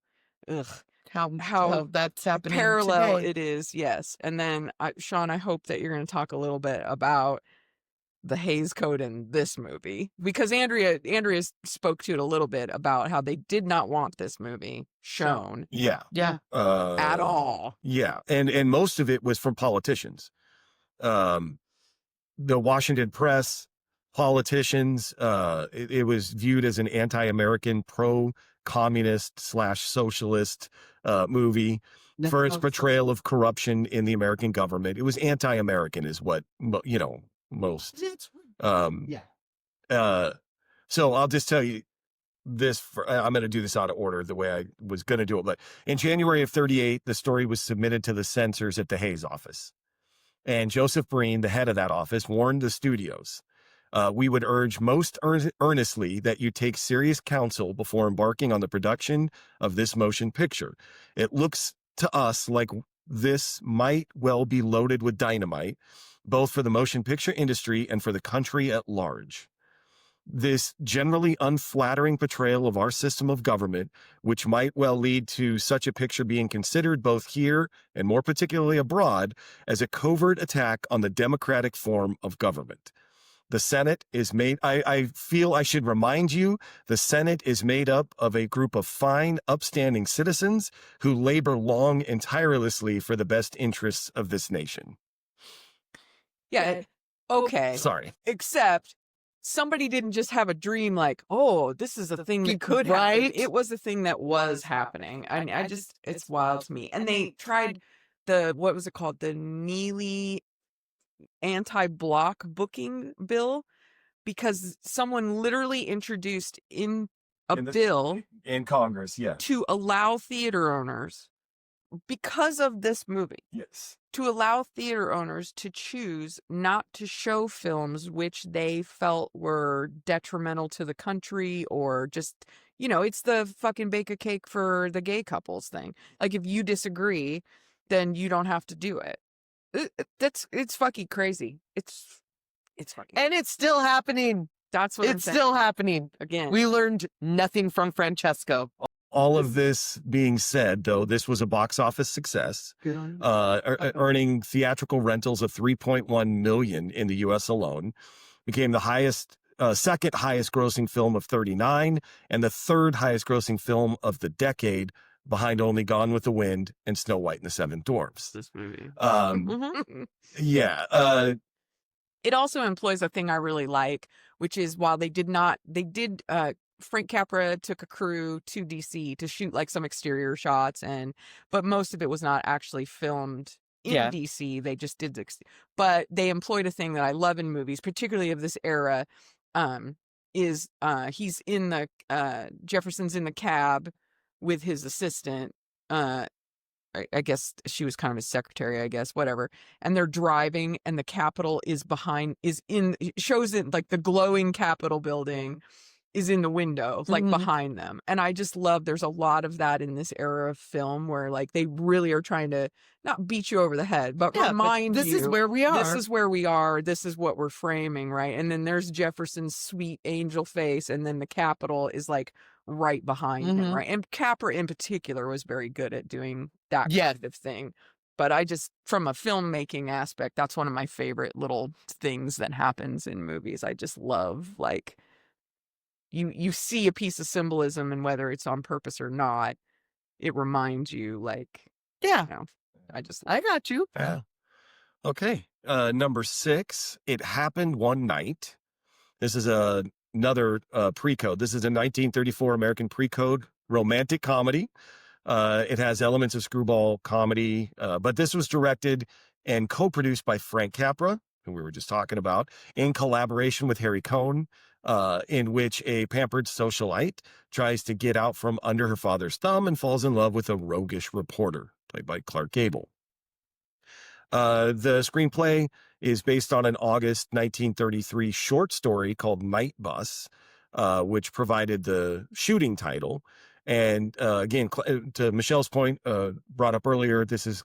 that's happening parallel today. It is, yes. And then, Sean, I hope that you're going to talk a little bit about the Hays Code in this movie, because Andrea spoke to it a little bit about how they did not want this movie shown. Yeah. At all. Yeah. And most of it was from politicians. The Washington press, politicians, it was viewed as an anti-American, pro-communist / socialist movie for its portrayal of corruption in the American government. It was anti-American is what, most. So I'll just tell you this, I'm going to do this out of order the way I was going to do it. But in January of 1938, the story was submitted to the censors at the Hays office. And Joseph Breen, the head of that office, warned the studios, we would urge most earnestly that you take serious counsel before embarking on the production of this motion picture. It looks to us like this might well be loaded with dynamite, both for the motion picture industry and for the country at large. This generally unflattering portrayal of our system of government, which might well lead to such a picture being considered both here and more particularly abroad as a covert attack on the democratic form of government. The Senate is made, I feel I should remind you, the Senate is made up of a group of fine, upstanding citizens who labor long and tirelessly for the best interests of this nation. Yeah. Okay. Sorry. Except somebody didn't just have a dream like, oh, this is a thing that could happen. Right? It was a thing that was happening. I just, it's wild to me. And they tried what was it called? The Neely anti-block booking bill, because someone literally introduced in a bill in Congress, yeah. to allow theater owners, because of this movie, Yes. to allow theater owners to choose not to show films which they felt were detrimental to the country, or just, it's the fucking bake a cake for the gay couples thing. Like, if you disagree, then you don't have to do it. It's fucking crazy. It's fucking, And it's still happening. that's what I'm It's saying. still happening. Again, We learned nothing from Francesco. All of this being said, though, this was a box office success, good on you. earning theatrical rentals of 3.1 million in the U.S. alone. Became the second highest grossing film of 39 and the third highest grossing film of the decade, behind only Gone with the Wind and Snow White and the Seven Dwarfs. This movie. Mhm. Yeah. It also employs a thing I really like, which is, while Frank Capra took a crew to DC to shoot like some exterior shots, but most of it was not actually filmed in Yeah. DC. They just did but they employed a thing that I love in movies, particularly of this era. He's in the Jefferson's in the cab with his assistant. I guess she was kind of his secretary, I guess, whatever. And they're driving, and the Capitol shows it, like the glowing Capitol building is in the window, like Mhm. behind them. And I just love, there's a lot of that in this era of film, where like they really are trying to not beat you over the head, but Yeah, but remind you, this is where we are. This is where we are. This is what we're framing, right? And then there's Jefferson's sweet angel face, and then the Capitol is like right behind him, Mhm. right? And Capra in particular was very good at doing that Yes. kind of thing. But I just, from a filmmaking aspect, that's one of my favorite little things that happens in movies. I just love, like, you see a piece of symbolism, and whether it's on purpose or not, it reminds you, like, Yeah, I I got you. Yeah. Okay. Number 6, It Happened One Night. This is another pre-code. This is a 1934 American pre-code romantic comedy. It has elements of screwball comedy, but this was directed and co-produced by Frank Capra, who we were just talking about, in collaboration with Harry Cohn, in which a pampered socialite tries to get out from under her father's thumb and falls in love with a roguish reporter, played by Clark Gable. The screenplay is based on an August 1933 short story called Night Bus, which provided the shooting title. And again, to Michelle's point, brought up earlier, this is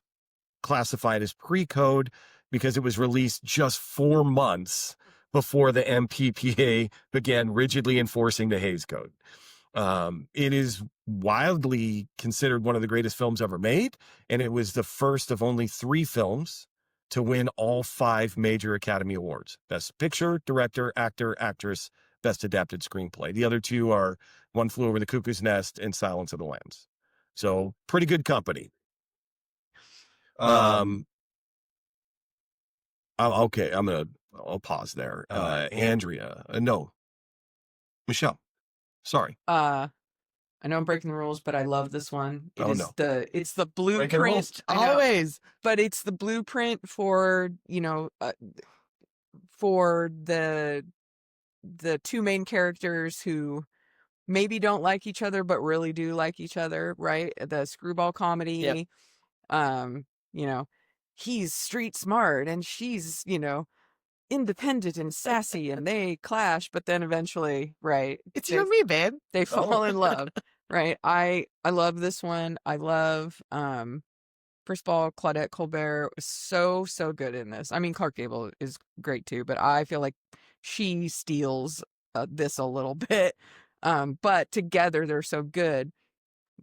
classified as pre-code because it was released just 4 months before the MPPA began rigidly enforcing the Hays Code. It is wildly considered one of the greatest films ever made, and it was the first of only 3 films to win all 5 major Academy Awards: Best Picture, Director, Actor, Actress, Best Adapted Screenplay. The other 2 are One Flew Over the Cuckoo's Nest and Silence of the Lambs. So pretty good company. Okay, I'll pause there. Andrea, no, Michelle, sorry. I know I'm breaking the rules, but I love this one. Oh, no. It's the Breaking rules. blueprint. I know, Always. but it's the blueprint for, for the 2 main characters who maybe don't like each other, but really do like each other, right? The screwball comedy. Yep. He's street smart, and she's, independent and sassy, and they clash, but then eventually, right, It's you and me, babe. they fall in love, right? I love this one. I love, first of all, Claudette Colbert was so good in this. I mean, Clark Gable is great too, but I feel like she steals this a little bit. But together they're so good.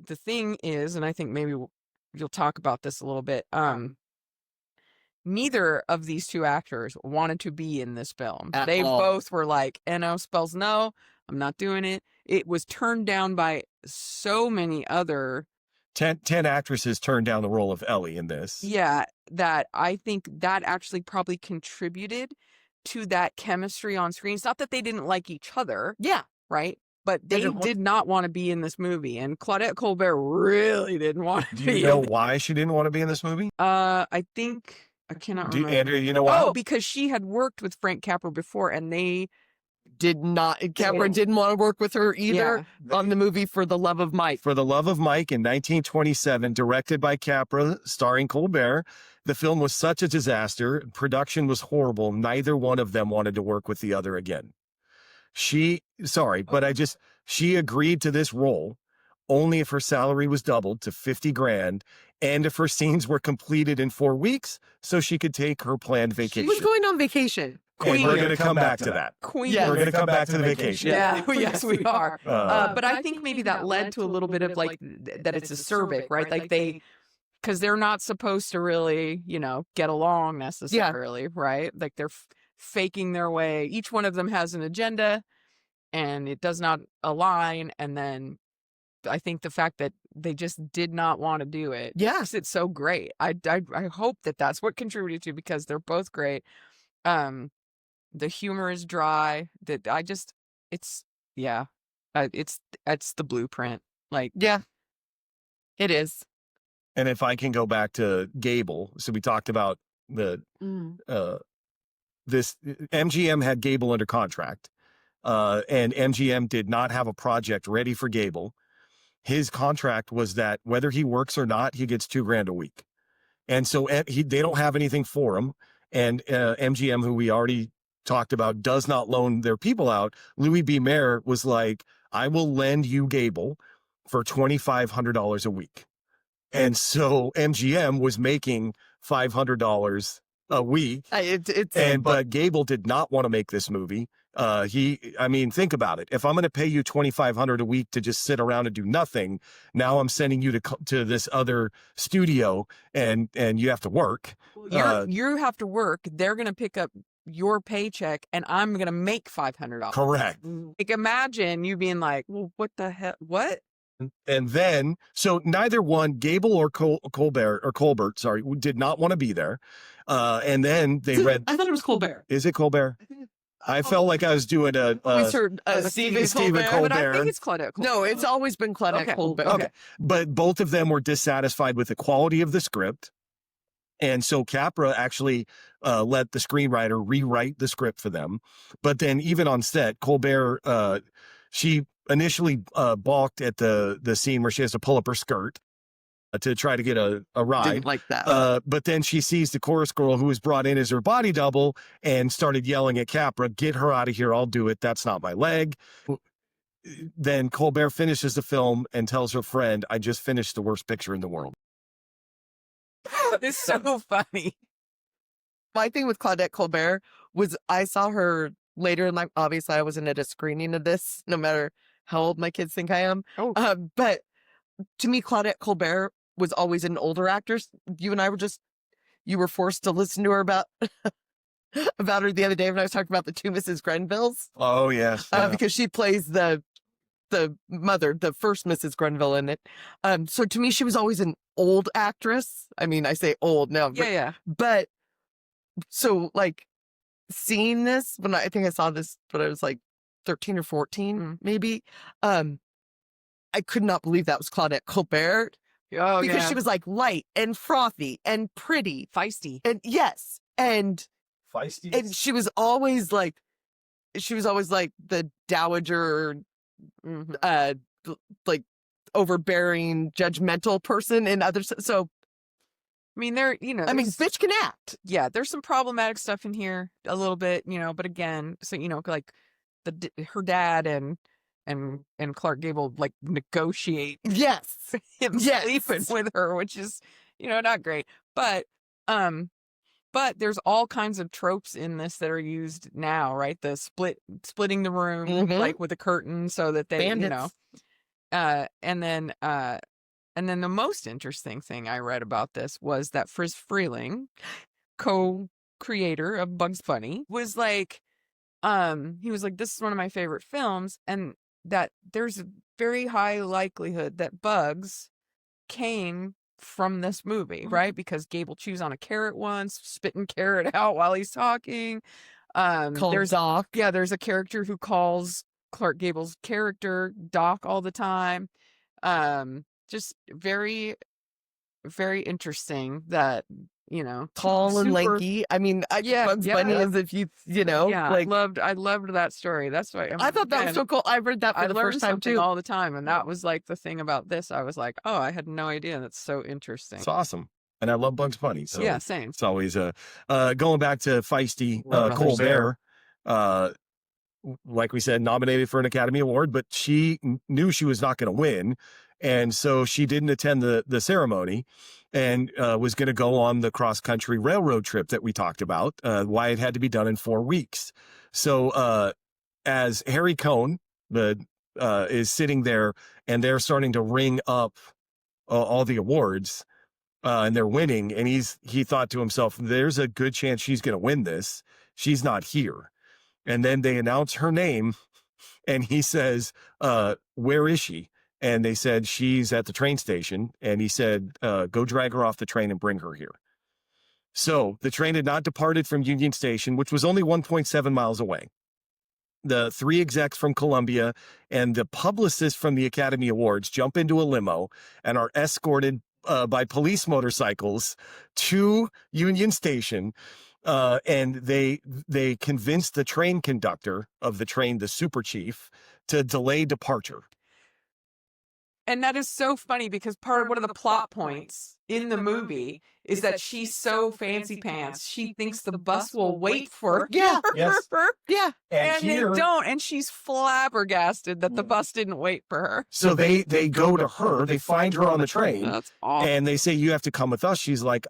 The thing is, and I think maybe you'll talk about this a little bit. Neither of these 2 actors wanted to be in this film. At They all. both were like, NO spells no, I'm not doing it. It was turned down by so many other 10 actresses turned down the role of Ellie in this. that I think that actually probably contributed to that chemistry on screen. It's not that they didn't like each other, Yeah. right? But they didn't want- did not want to be in this movie, and Claudette Colbert really didn't want to Do be. you know why she didn't want to be in this movie? I think I cannot remember. Andrew, you know why? Oh, because she had worked with Frank Capra before, and they Did not. Capra didn't want to work with her either on the movie For the Love of Mike. For the Love of Mike in 1927, directed by Capra, starring Colbert. The film was such a disaster. Production was horrible. Neither one of them wanted to work with the other again. She agreed to this role only if her salary was doubled to 50 grand and if her scenes were completed in 4 weeks so she could take her planned vacation. She was going on vacation. And we're going to come back to that. Queen. Yeah. We're going to come back to the vacation. Yeah, yes, we are. But I think maybe that led to a little bit of like that it's acerbic, right? Like because they're not supposed to really, get along necessarily, right? Like they're faking their way. Each one of them has an agenda and it does not align. And then I think the fact that they just did not want to do it makes it so great. I hope that that's what contributed to, because they're both great. The humor is dry. It's the blueprint. Like, Yeah, it is. And if I can go back to Gable, so we talked about this MGM had Gable under contract, and MGM did not have a project ready for Gable. His contract was that whether he works or not, he gets $2,000 a week. And so they don't have anything for him. And MGM, who we already talked about, does not loan their people out. Louis B. Mayer was like, I will lend you Gable for $2,500 a week. And so MGM was making $500 a week. But Gable did not want to make this movie. Think about it. If I'm going to pay you $2,500 a week to just sit around and do nothing, now I'm sending you to this other studio and you have to work. You have to work. They're going to pick up your paycheck and I'm going to make $500. Correct. Like, imagine you being like, well, what the hell? What? And then, so neither one, Gable or Colbert, did not want to be there. And then they read. I thought it was Colbert. Is it Colbert? I felt like I was doing a Stephen Colbert. But I think it's Claudette Colbert. No, it's always been Claudette Colbert. Okay. But both of them were dissatisfied with the quality of the script. And so Capra actually let the screenwriter rewrite the script for them. But then even on set, Colbert, she initially balked at the scene where she has to pull up her skirt to try to get a ride. Didn't like that. But then she sees the chorus girl who was brought in as her body double and started yelling at Capra, get her out of here, I'll do it, that's not my leg. Then Colbert finishes the film and tells her friend, I just finished the worst picture in the world. It's so funny. My thing with Claudette Colbert was I saw her later in life. Obviously, I wasn't at a screening of this, no matter how old my kids think I am. Oh. But to me, Claudette Colbert was always an older actress. You and I you were forced to listen to her about her the other day when I was talking about the two Mrs. Grenvilles. Oh, yes. Because she plays the mother, the first Mrs. Grenville in it. So to me, she was always an old actress. I mean, I say old now. Yeah. But so like seeing this, I think I saw this when I was like 13 or 14, maybe. I could not believe that was Claudette Colbert. Oh, because she was like light and frothy and pretty. Feisty. And yes. And feisty. And she was always like the dowager, like overbearing, judgmental person in others. So, I mean, bitch can act. Yeah, there's some problematic stuff in here a little bit, but again, so, like her dad and Clark Gable like negotiate. Yes. Him sleeping with her, which is, not great. But there's all kinds of tropes in this that are used now, right? The splitting the room, like with a curtain so that they, Bandits. And then the most interesting thing I read about this was that Friz Freleng, co-creator of Bugs Bunny, was like, he was like, this is one of my favorite films, and that there's a very high likelihood that Bugs came from this movie, right? Because Gable chews on a carrot once, spitting carrot out while he's talking. Called There's Doc. there's a character who calls Clark Gable's character Doc all the time. Just very, very interesting that, Tall and super, lanky. I mean, Bugs Bunny is if you I loved that story. That's why I thought that was so cool. I read that for the first time too. all the time, and that was like the thing about this. I was like, oh, I had no idea. That's so interesting. It's awesome. And I love Bugs Bunny. So yeah, same. it's always going back to feisty Colbert. Like we said, nominated for an Academy Award, but she knew she was not going to win. And so she didn't attend the ceremony and was going to go on the cross-country railroad trip that we talked about, why it had to be done in 4 weeks. So as Harry Cohn is sitting there and they're starting to ring up all the awards and they're winning, and he thought to himself, there's a good chance she's going to win this. She's not here. And then they announce her name and he says, where is she? And they said, she's at the train station. And he said, go drag her off the train and bring her here. So the train had not departed from Union Station, which was only 1.7 miles away. The 3 execs from Columbia and the publicist from the Academy Awards jump into a limo and are escorted by police motorcycles to Union Station. And they convinced the train conductor of the train, the super chief, to delay departure. And that is so funny because one of the plot points in the movie is that she's so fancy pants. She thinks the bus will wait for her. Yeah. Yes. Yeah. And they don't. And she's flabbergasted that the bus didn't wait for her. So they go to her. They find her on the train. That's awful. And they say, you have to come with us. She's like,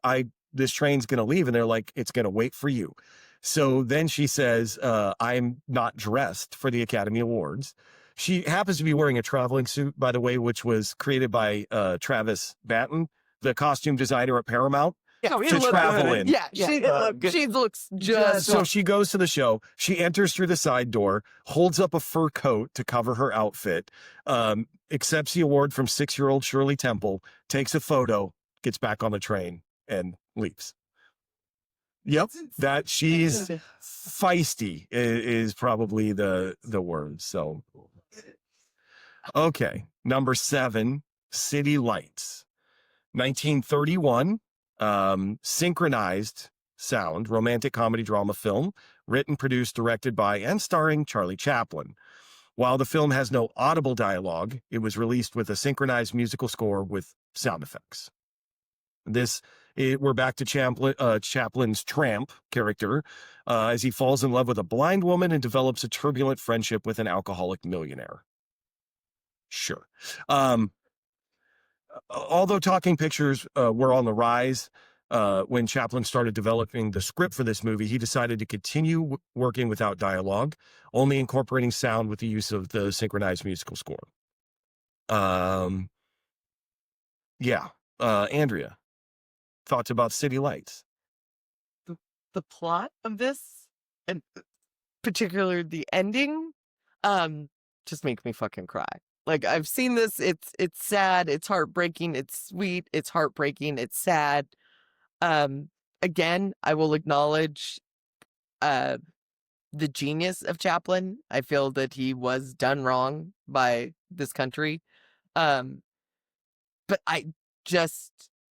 this train's going to leave. And they're like, it's going to wait for you. So then she says, I'm not dressed for the Academy Awards. She happens to be wearing a traveling suit, by the way, which was created by Travis Batten, the costume designer at Paramount, to travel in. Yeah, she looks just. So she goes to the show. She enters through the side door, holds up a fur coat to cover her outfit, accepts the award from 6-year-old Shirley Temple, takes a photo, gets back on the train, and leaves. Yep, that she's feisty is probably the word. So, okay, number 7, City Lights, 1931, synchronized sound romantic comedy drama film, written, produced, directed by, and starring Charlie Chaplin. While the film has no audible dialogue, it was released with a synchronized musical score with sound effects. We're back to Chaplin's tramp character as he falls in love with a blind woman and develops a turbulent friendship with an alcoholic millionaire. Sure. Although talking pictures were on the rise, when Chaplin started developing the script for this movie, he decided to continue working without dialogue, only incorporating sound with the use of the synchronized musical score. Andrea, thoughts about City Lights? The plot of this, and particularly the ending, just makes me fucking cry. Like, I've seen this. It's sad. It's heartbreaking. It's sweet. It's heartbreaking. It's sad. Again, I will acknowledge the genius of Chaplin. I feel that he was done wrong by this country. But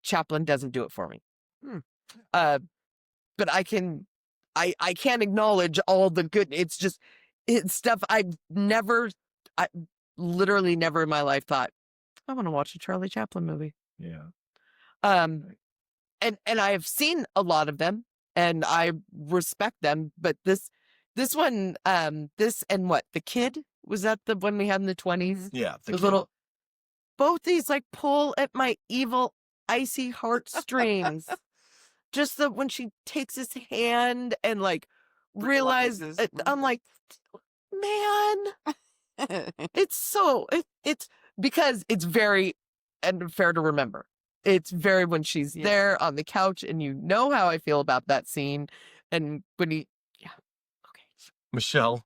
Chaplin doesn't do it for me. But I can't acknowledge all the good. It's stuff I literally never in my life thought, I want to watch a Charlie Chaplin movie. Yeah. And I have seen a lot of them and I respect them, but this one, this and what, The Kid? Was that the one we had in the 20s? Yeah. The little, both these like pull at my evil, icy heartstrings. Just when she takes his hand and like realizes, I'm like, man, it's because it's very fair to remember. It's very when she's there on the couch and you know how I feel about that scene. And when okay. Michelle,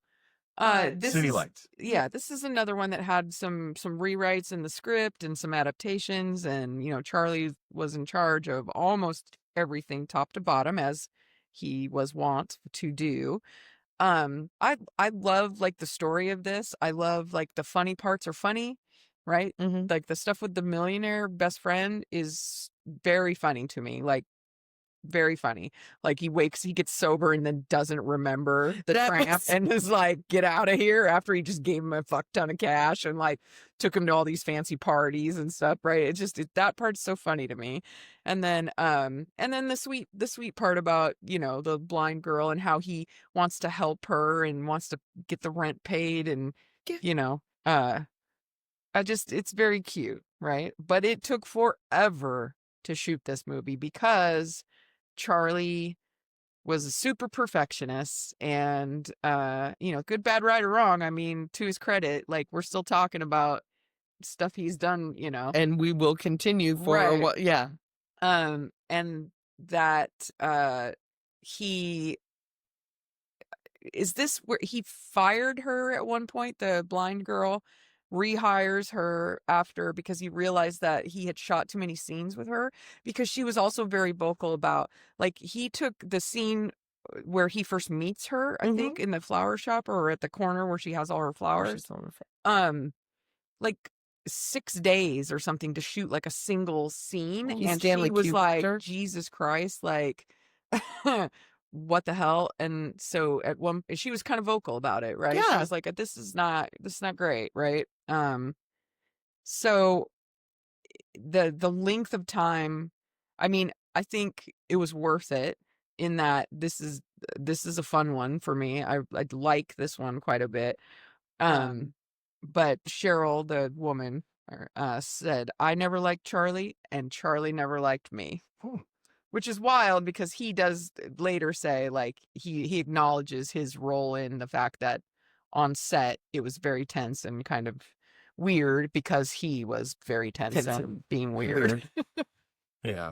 City Lights. Yeah, this is another one that had some rewrites in the script and some adaptations. And, Charlie was in charge of almost everything top to bottom, as he was wont to do. I love like the story of this. I love like the funny parts are funny, right? Mm-hmm. Like the stuff with the millionaire best friend is very funny to me. Like very funny. Like he gets sober and then doesn't remember the That tramp was- and is like, get out of here after he just gave him a fuck ton of cash and like took him to all these fancy parties and stuff, right? That part's so funny to me. And then the sweet part about, you know, the blind girl and how he wants to help her and wants to get the rent paid and you know, it's very cute, right? But it took forever to shoot this movie because Charlie was a super perfectionist and you know, good, bad, right, or wrong. I mean, to his credit, like we're still talking about stuff he's done, you know. And we will continue for a Right. while. Yeah. And that he is this where he fired her at one point, the blind girl, rehires her after because he realized that he had shot too many scenes with her because she was also very vocal about like he took the scene where he first meets her, I think, in the flower shop or at the corner where she has all her flowers. Like 6 days or something to shoot like a single scene. He's And Stanley she was like, Kubrick. Jesus Christ, like what the hell? And so she was kind of vocal about it, right? She Yeah. was like, this is not great, right? So the length of time, I mean, I think it was worth it in that this is a fun one for me. I like this one quite a bit. But Cheryl, the woman, said, I never liked Charlie and Charlie never liked me. Which is wild because he does later say, like, he acknowledges his role in the fact that on set it was very tense and kind of weird because he was very tense and being weird. Yeah.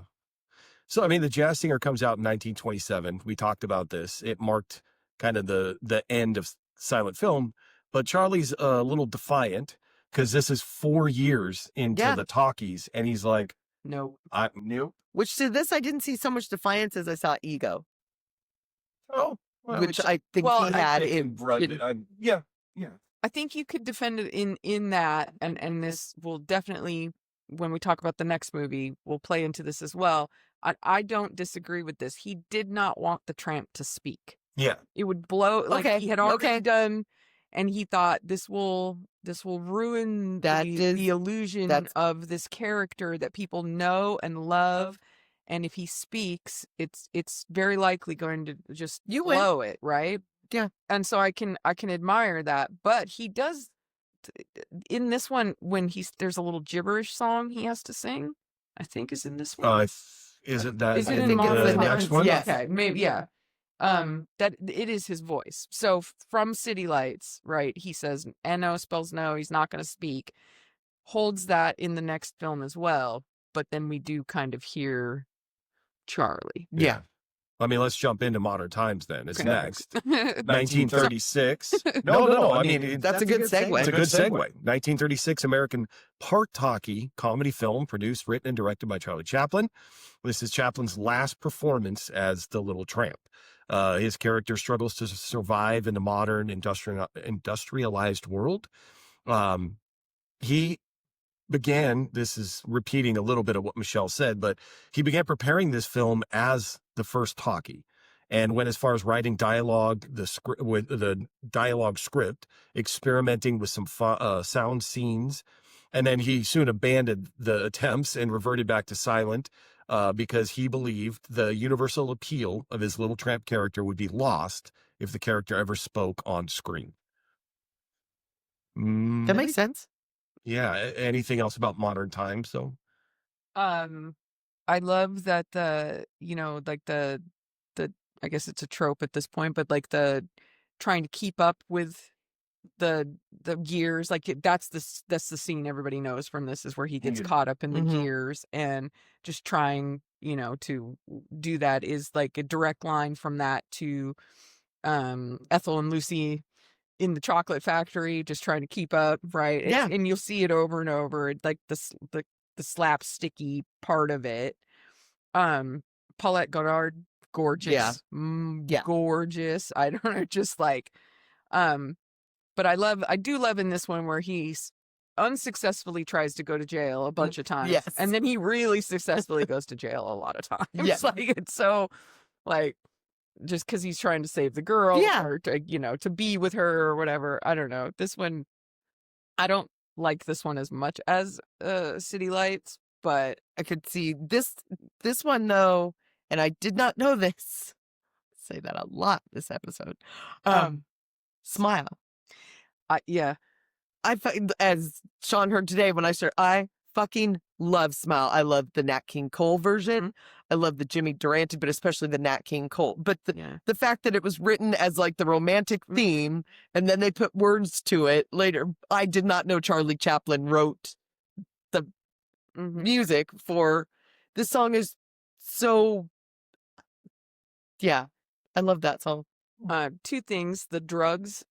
So, I mean, The Jazz Singer comes out in 1927. We talked about this. It marked kind of the end of silent film. But Charlie's a little defiant because this is 4 years into the talkies. And he's like, Nope. Nope. Which to this, I didn't see so much defiance as I saw ego. Oh, well, which I think well, he I had yeah. I think you could defend it in that, and this will definitely, when we talk about the next movie, will play into this as well. I don't disagree with this. He did not want the tramp to speak. Yeah. It would blow, like Okay, he had already okay. done, and he thought this will ruin the illusion of this character that people know and love. And if he speaks, it's very likely going to just blow it, right? Yeah. And so I can admire that, but he does in this one when there's a little gibberish song he has to sing. I think is in this one. Is it that? Is it I in think Modern the Times? next one? Yes. Okay, maybe yeah. That it is his voice. So from City Lights, right? He says "no" spells no. He's not going to speak. Holds that in the next film as well, but then we do kind of hear Charlie. Yeah. I mean, let's jump into Modern Times then. It's Okay. next. 1936. No. I mean, that's a good segue. It's a good segue. 1936 American part talkie comedy film produced, written, and directed by Charlie Chaplin. This is Chaplin's last performance as the Little Tramp. His character struggles to survive in the modern industrialized world. He began, this is repeating a little bit of what Michelle said, but he began preparing this film as the first talkie and went as far as writing dialogue, with the dialogue script, experimenting with some sound scenes. And then he soon abandoned the attempts and reverted back to silent because he believed the universal appeal of his Little Tramp character would be lost if the character ever spoke on screen. That makes sense. Yeah. Anything else about Modern Times, though? I love that like the I guess it's a trope at this point, but like the trying to keep up with the gears, like that's the scene everybody knows from this, is where he gets caught up in the gears, and just trying to do that is like a direct line from that to Ethel and Lucy in the chocolate factory, just trying to keep up, right? Yeah. And you'll see it over and over, like the slapsticky part of it. Paulette Goddard gorgeous. Yeah. Gorgeous. I don't know, just like, but I do love in this one where he's unsuccessfully tries to go to jail a bunch of times. Yes. And then he really successfully goes to jail a lot of times. Yeah. Like, it's so, like, just because he's trying to save the girl or to, to be with her or whatever. I don't know. This one, I don't like this one as much as City Lights, but I could see this one though, and I did not know this. Say that a lot this episode. Smile. Yeah. As Sean heard today when I fucking love Smile. I love the Nat King Cole version. Mm-hmm. I love the Jimmy Durante, but especially the Nat King Cole. But the fact that it was written as like the romantic theme and then they put words to it later. I did not know Charlie Chaplin wrote the music for this song. Is so, yeah, I love that song. Two things: the drugs.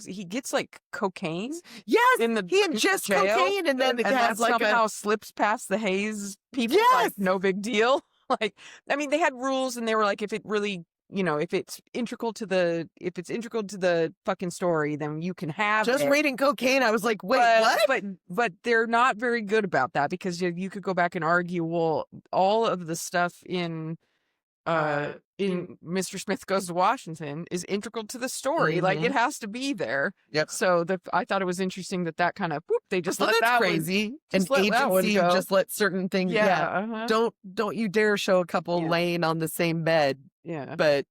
He gets like cocaine. Yes, he ingests cocaine, and then it has that like somehow slips past the haze people. Yes! Like, no big deal. Like, I mean, they had rules, and they were like, if it really, if it's integral to the fucking story, then you can have just it. reading cocaine. I was like, wait, what? But they're not very good about that, because you could go back and argue, well, all of the stuff in Mr. Smith Goes to Washington is integral to the story. Like, it has to be there. Yep. So I thought it was interesting that kind of they just Well, let that's that crazy. just An let that one agency go. just let certain things. Yeah. Don't you dare show a couple laying on the same bed. Yeah. But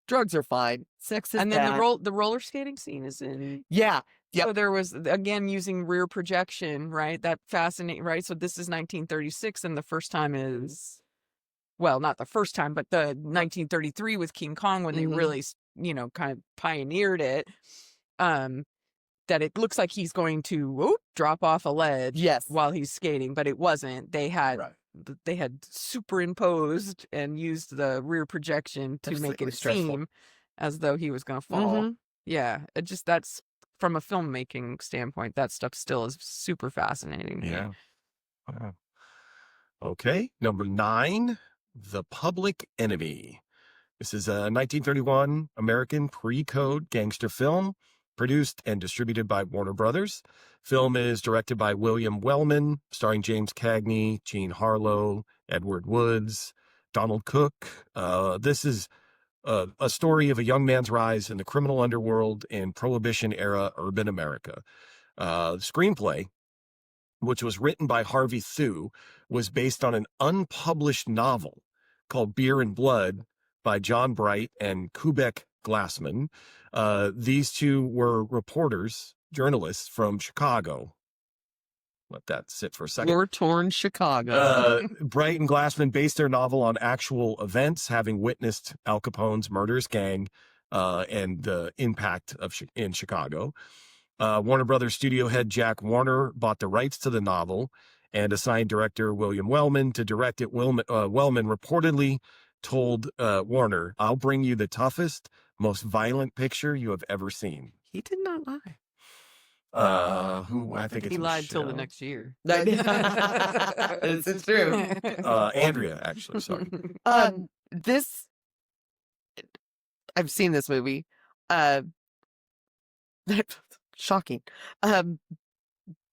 drugs are fine. Sex is And then bad. the roller skating scene is in. Yeah. Yep. So there was, again, using rear projection, right? That fascinating, right? So this is 1936, and the first time is, well, not the first time, but the 1933 with King Kong, when they really, kind of pioneered it. That it looks like he's going to drop off a ledge while he's skating, but it wasn't. They had superimposed and used the rear projection to make it seem as though he was going to fall. Yeah, that's from a filmmaking standpoint, that stuff still is super fascinating to me. Yeah. Wow. Okay, number 9, The Public Enemy. This is a 1931 American pre-code gangster film, produced and distributed by Warner Brothers. Film is directed by William Wellman, starring James Cagney, Jean Harlow, Edward Woods, Donald Cook. This is a story of a young man's rise in the criminal underworld in Prohibition-era urban America. The screenplay, which was written by Harvey Thu, was based on an unpublished novel called Beer and Blood by John Bright and Kubek Glassman. These two were journalists from Chicago. Let that sit for a second. War-torn Chicago. Bright and Glassman based their novel on actual events, having witnessed Al Capone's murderous gang and the impact in Chicago. Warner Brothers studio head Jack Warner bought the rights to the novel and assigned director William Wellman to direct it. Wellman reportedly told Warner, "I'll bring you the toughest, most violent picture you have ever seen." He did not lie. Who I think He lied till the next year. This is true. Andrea, actually, sorry. This, I've seen this movie. Shocking.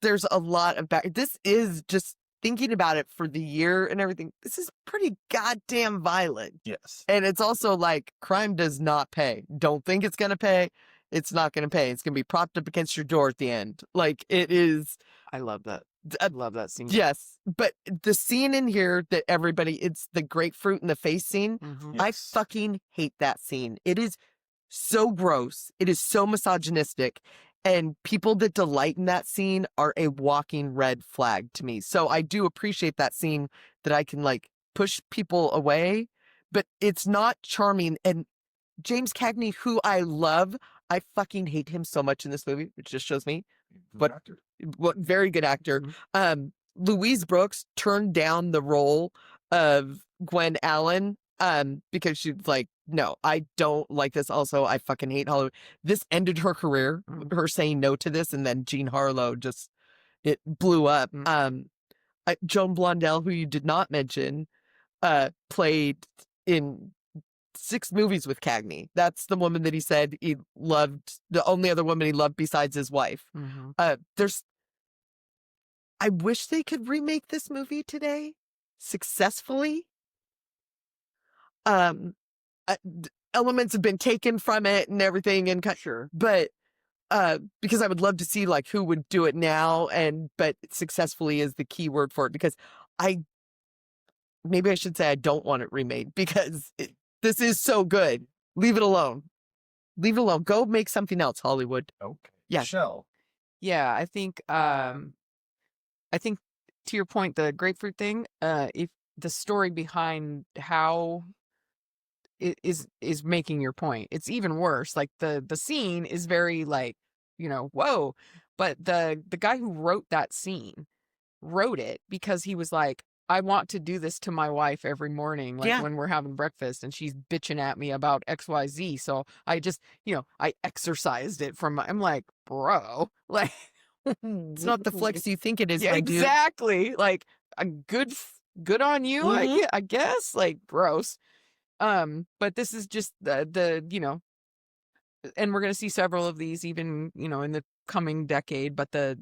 There's a lot of this is just thinking about it for the year and everything. This is pretty goddamn violent. Yes. And it's also like, crime does not pay. Don't think it's going to pay. It's not going to pay. It's going to be propped up against your door at the end. Like, it is. I love that. I love that scene. Yes. But the scene in here that it's the grapefruit in the face scene. Mm-hmm. Yes. I fucking hate that scene. It is so gross. It is so misogynistic. And people that delight in that scene are a walking red flag to me. So I do appreciate that scene that I can like push people away, but it's not charming. And James Cagney, who I love, I fucking hate him so much in this movie, which just shows me what very good actor. Louise Brooks turned down the role of Gwen Allen because she's like, no, I don't like this. Also, I fucking hate Hollywood. This ended her career, her saying no to this, and then Jean Harlow it blew up. Joan Blondell, who you did not mention, played in 6 movies with Cagney. That's the woman that he said he loved, the only other woman he loved besides his wife. I wish they could remake this movie today successfully. Elements have been taken from it and everything, and Sure. but because I would love to see like who would do it now, but successfully is the key word for it, because maybe I should say I don't want it remade, because this is so good. Leave it alone. Leave it alone. Go make something else, Hollywood. Okay. Yeah. Michelle. Yeah, I think to your point, the grapefruit thing, if the story behind how it is making your point, it's even worse. Like the scene is very like, whoa. But the guy who wrote that scene wrote it because he was like, I want to do this to my wife every morning, like when we're having breakfast and she's bitching at me about XYZ. So I just, I exercised it I'm like, bro, like, it's not the flex you think it is. Yeah, exactly. Like, a good on you, I guess. Like, gross. But this is just the and we're gonna see several of these even, in the coming decade. But the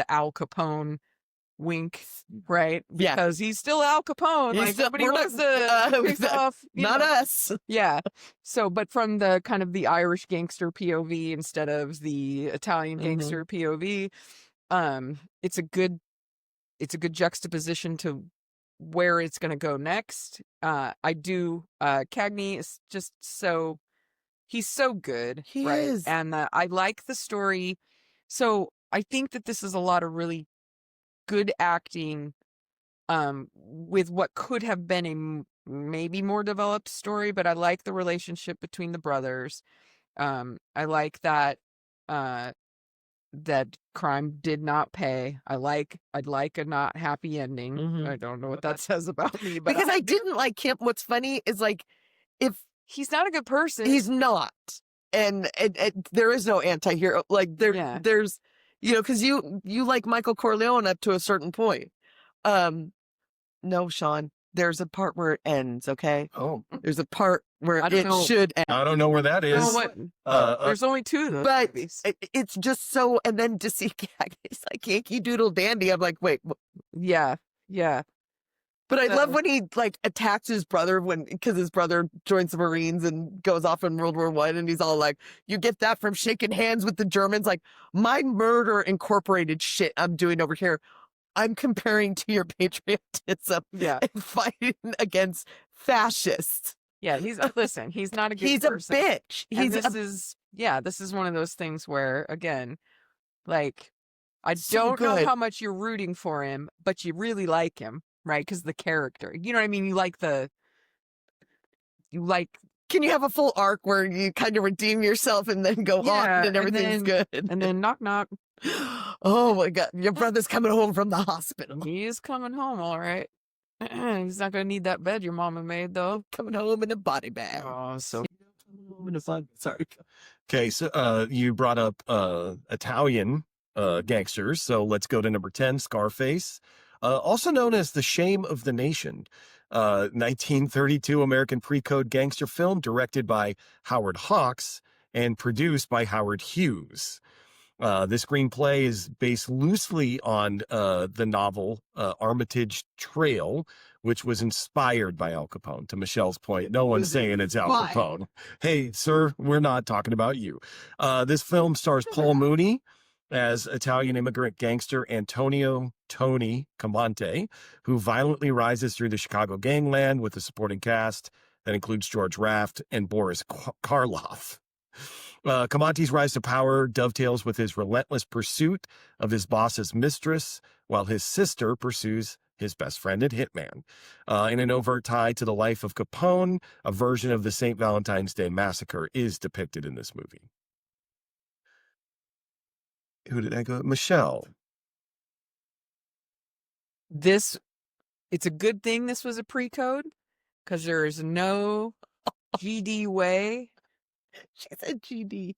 Al Capone wink, right? Because he's still Al Capone. He's like still, nobody wants to piss off. Not us. Yeah. So, but from the kind of the Irish gangster POV instead of the Italian gangster POV, it's a good juxtaposition to where it's going to go next. Cagney is just he's so good. He right? is. And I like the story. So I think that this is a lot of really good acting with what could have been a maybe more developed story, but I like the relationship between the brothers. I like that that crime did not pay. I'd like a not happy ending. I don't know what that says about me, but because I didn't like him. What's funny is like, if he's not a good person, he's not, and there is no anti-hero. Like there's, because you like Michael Corleone up to a certain point. No, Sean. There's a part where it ends, okay? Oh. There's a part where should end. I don't know where that is. There's only 2 of those but movies. It's just so, and then to see Cagney's like Yankee Doodle Dandy, I'm like, wait. Yeah. But I love when he like attacks his brother because his brother joins the Marines and goes off in World War I, and he's all like, you get that from shaking hands with the Germans. Like, my Murder Incorporated shit I'm doing over here, I'm comparing to your patriotism and fighting against fascists. Yeah, he's not a good he's person. A bitch. This is one of those things where, again, like, I So don't know good. how much you're rooting for him, but you really like him, right? Because the character, you know what I mean? Can you have a full arc where you kind of redeem yourself and then go on and everything's good? And then knock, knock. Oh my God. Your brother's coming home from the hospital. He is coming home, all right. He's not going to need that bed your mama made, though. Coming home in a body bag. Oh, so. Sorry. Okay, so you brought up Italian gangsters, so let's go to number 10, Scarface, also known as The Shame of the Nation. 1932 American pre-code gangster film directed by Howard Hawks and produced by Howard Hughes. This screenplay is based loosely on the novel Armitage Trail, which was inspired by Al Capone. To Michelle's point, no one's saying it's Al Capone. Hey, sir, we're not talking about you. This film stars Paul Mooney as Italian immigrant gangster Antonio Tony Camonte, who violently rises through the Chicago gangland with a supporting cast that includes George Raft and Boris Karloff. Camonte's rise to power dovetails with his relentless pursuit of his boss's mistress, while his sister pursues his best friend and hitman. In an overt tie to the life of Capone, a version of the St. Valentine's Day Massacre is depicted in this movie. Who did I go? Michelle. It's a good thing this was a pre-code, because there is no GD way. She said GD.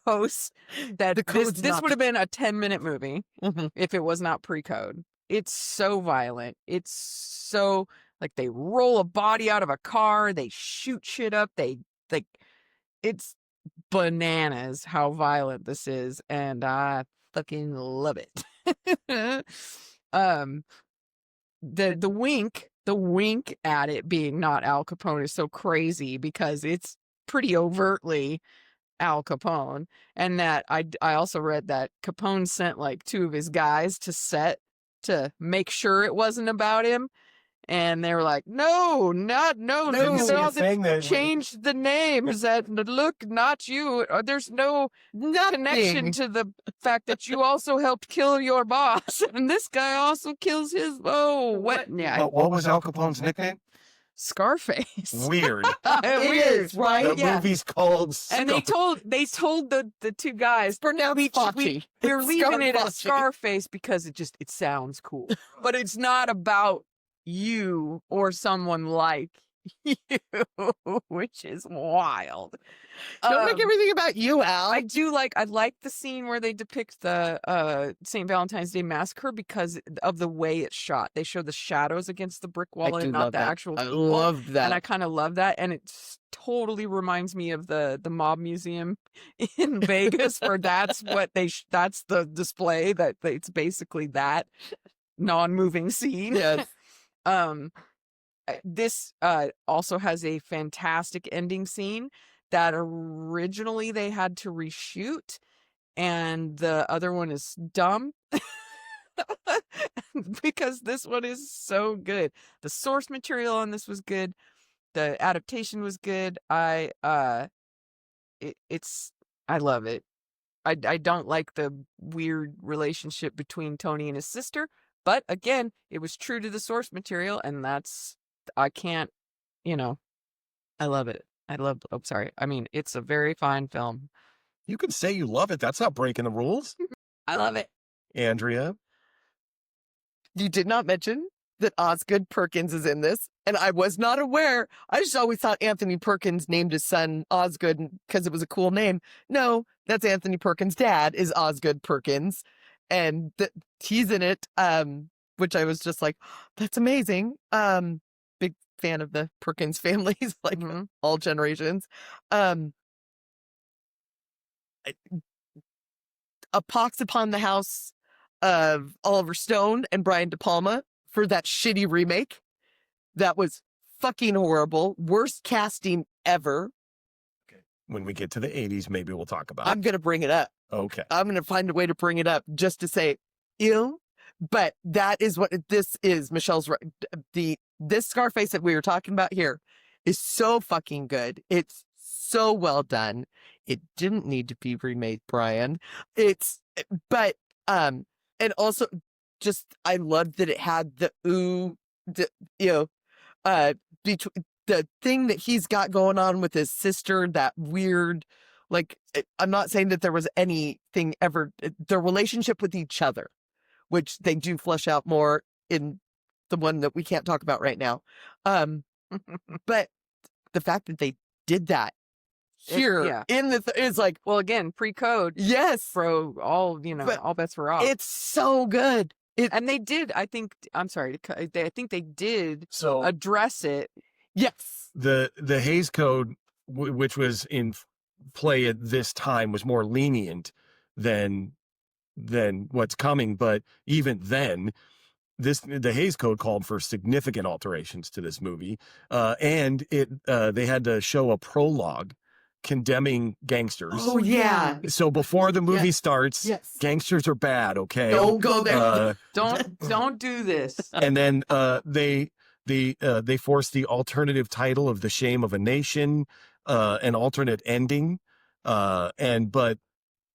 Post that this would have been a 10-minute movie Mm-hmm. if it was not pre-code. It's so violent. It's so Like they roll a body out of a car, they shoot shit up, they like it's bananas how violent this is, and I fucking love it. um the wink at it being not Al Capone is so crazy because it's pretty overtly Al Capone, and that I also read that Capone sent like 2 of his guys to set to make sure it wasn't about him, and they were like, no, Didn't see a thing that change the names. That look, not you. There's no connection to the fact that you also helped kill your boss, and this guy also kills his. Oh, what? Yeah, What was Al Capone's nickname? Scarface. Weird. It is, right? The movie's called And they told the 2 guys, we're leaving it as Scarface because it sounds cool, but it's not about you or someone like you, which is wild. Don't make everything about you, Al. I like the scene where they depict the St. Valentine's Day Massacre because of the way it's shot. They show the shadows against the brick wall and not the actual I people. love that. And I kind of love that, and it totally reminds me of the mob museum in Vegas, where that's what that's the display that it's basically that non-moving scene. Yes. This also has a fantastic ending scene that originally they had to reshoot, and the other one is dumb because this one is so good. The source material on this was good. The adaptation was good. I love it. I don't like the weird relationship between Tony and his sister, but again, it was true to the source material, and I can't, I love it. I mean, it's a very fine film. You can say you love it. That's not breaking the rules. I love it. Andrea. You did not mention that Osgood Perkins is in this, and I was not aware. I just always thought Anthony Perkins named his son Osgood because it was a cool name. No, that's Anthony Perkins' dad is Osgood Perkins, and he's in it, which I was just like, that's amazing. Big fan of the Perkins families, like all generations. A pox upon the house of Oliver Stone and Brian De Palma for that shitty remake. That was fucking horrible. Worst casting ever. Okay. When we get to the 80s, maybe we'll talk about I'm it. going to bring it up. Okay. I'm going to find a way to bring it up just to say, ew. But that is what this is. Michelle's right. This Scarface that we were talking about here is so fucking good. It's so well done. It didn't need to be remade, Brian. And also just, I loved that it had between the thing that he's got going on with his sister, that weird, like, I'm not saying that there was anything ever, their relationship with each other, which they do flesh out more in the one that we can't talk about right now. But the fact that they did that here in is like, well, again, pre-code. Yes. Bro, all bets were off. It's so good. And they did, I think they did address it. Yes. The Hays Code, which was in play at this time, was more lenient than what's coming. But even then, the Hays Code called for significant alterations to this movie, and they had to show do condemning gangsters. Oh yeah. So before the movie starts, gangsters are bad. Okay, don't go there. Don't do this. And then they forced the alternative title of The Shame of a Nation, an alternate ending, but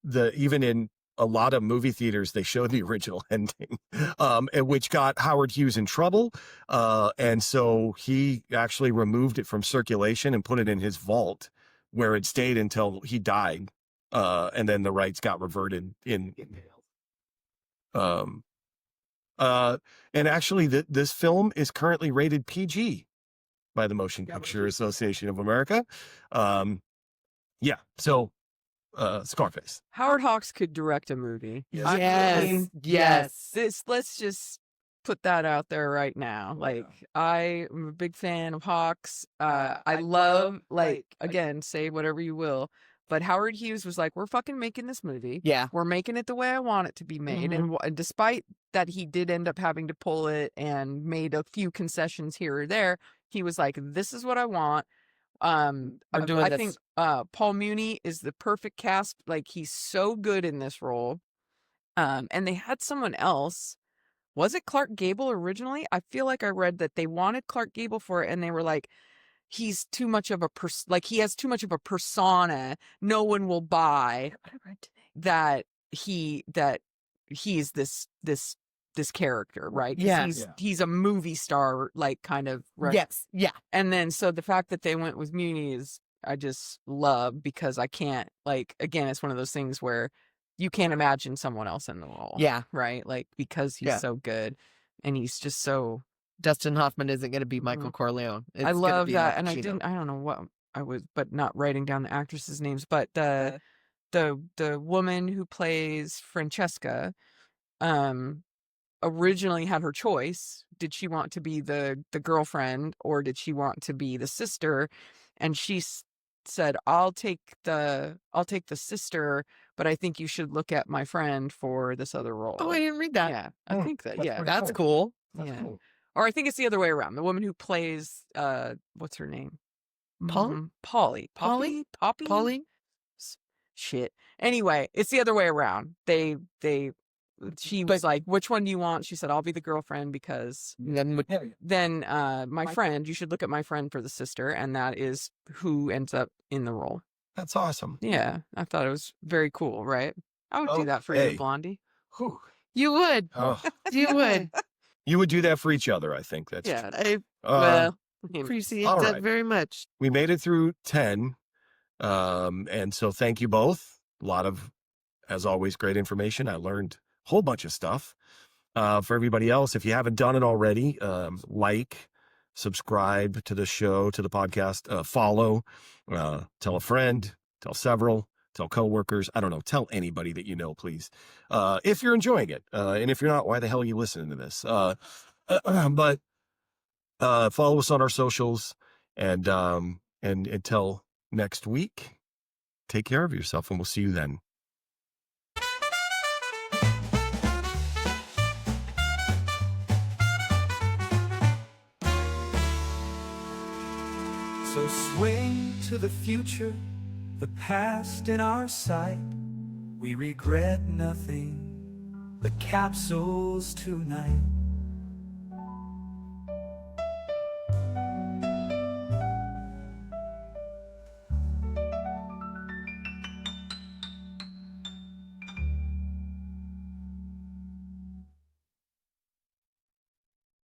even in a lot of movie theaters, they showed the original ending, which got Howard Hughes in trouble. And so he actually removed it from circulation and put it in his vault, where it stayed until he died. And then the rights got reverted and actually this film is currently rated PG by the Motion Picture Association of America. So Scarface. Howard Hawks could direct a movie. Yes. Let's just put that out there right now. Like, I am a big fan of Hawks. I love, like, again, say whatever you will, but Howard Hughes was like, we're fucking making this movie. Yeah. We're making it the way I want it to be made. And despite that he did end up having to pull it and made a few concessions here or there, he was like, this is what I want. We're doing I this. think Paul Muni is the perfect cast. Like, he's so good in this role. And they had someone else. Was it Clark Gable originally? I feel like I read that they wanted Clark Gable for it, and they were like, he's too much of a he has too much of a persona. No one will buy that he's this character, right? 'Cause Yeah. he's a movie star, like, kind of. Right? Yes. Yeah. And then so the fact that they went with Muni is I just love, because I can't, like, again, it's one of those things where you can't imagine someone else in the role. Yeah. Right? Like, because he's so good and he's just so. Dustin Hoffman isn't going to be Michael Corleone. It's I gonna love be that. Al And I Pacino. don't know what I was, but not writing down the actresses' names, but the woman who plays Francesca, originally had her choice. Did she want to be the girlfriend, or did she want to be the sister? And she said, I'll take the sister, but I think you should look at my friend for this other role. Oh, I didn't read that. Yeah, I think that. Yeah, That's cool. yeah. Or I think it's the other way around. The woman who plays what's her name? Polly. Polly? Poppy? Pauline? Shit. Anyway, it's the other way around. She was like, which one do you want? She said, I'll be the girlfriend, because then my friend, you should look at my friend for the sister, and that is who ends up in the role. That's awesome. Yeah, I thought it was very cool, right? I would do that for hey. you, Blondie. Whew. You would. Oh, You would. you would do that for each other, I think. That's Yeah. I Uh, appreciate all that right. very much. we made it through 10. And so thank you both. A lot of, as always, great information. I learned a whole bunch of stuff. For everybody else, if you haven't done it already, like, subscribe to the show, to the podcast, follow, tell a friend, tell several, tell coworkers. I don't know. Tell anybody that you know, please. If you're enjoying it. And if you're not, why the hell are you listening to this? But follow us on our socials, and until next week, take care of yourself, and we'll see you then. So swing to the future, the past in our sight. We regret nothing, the capsules tonight.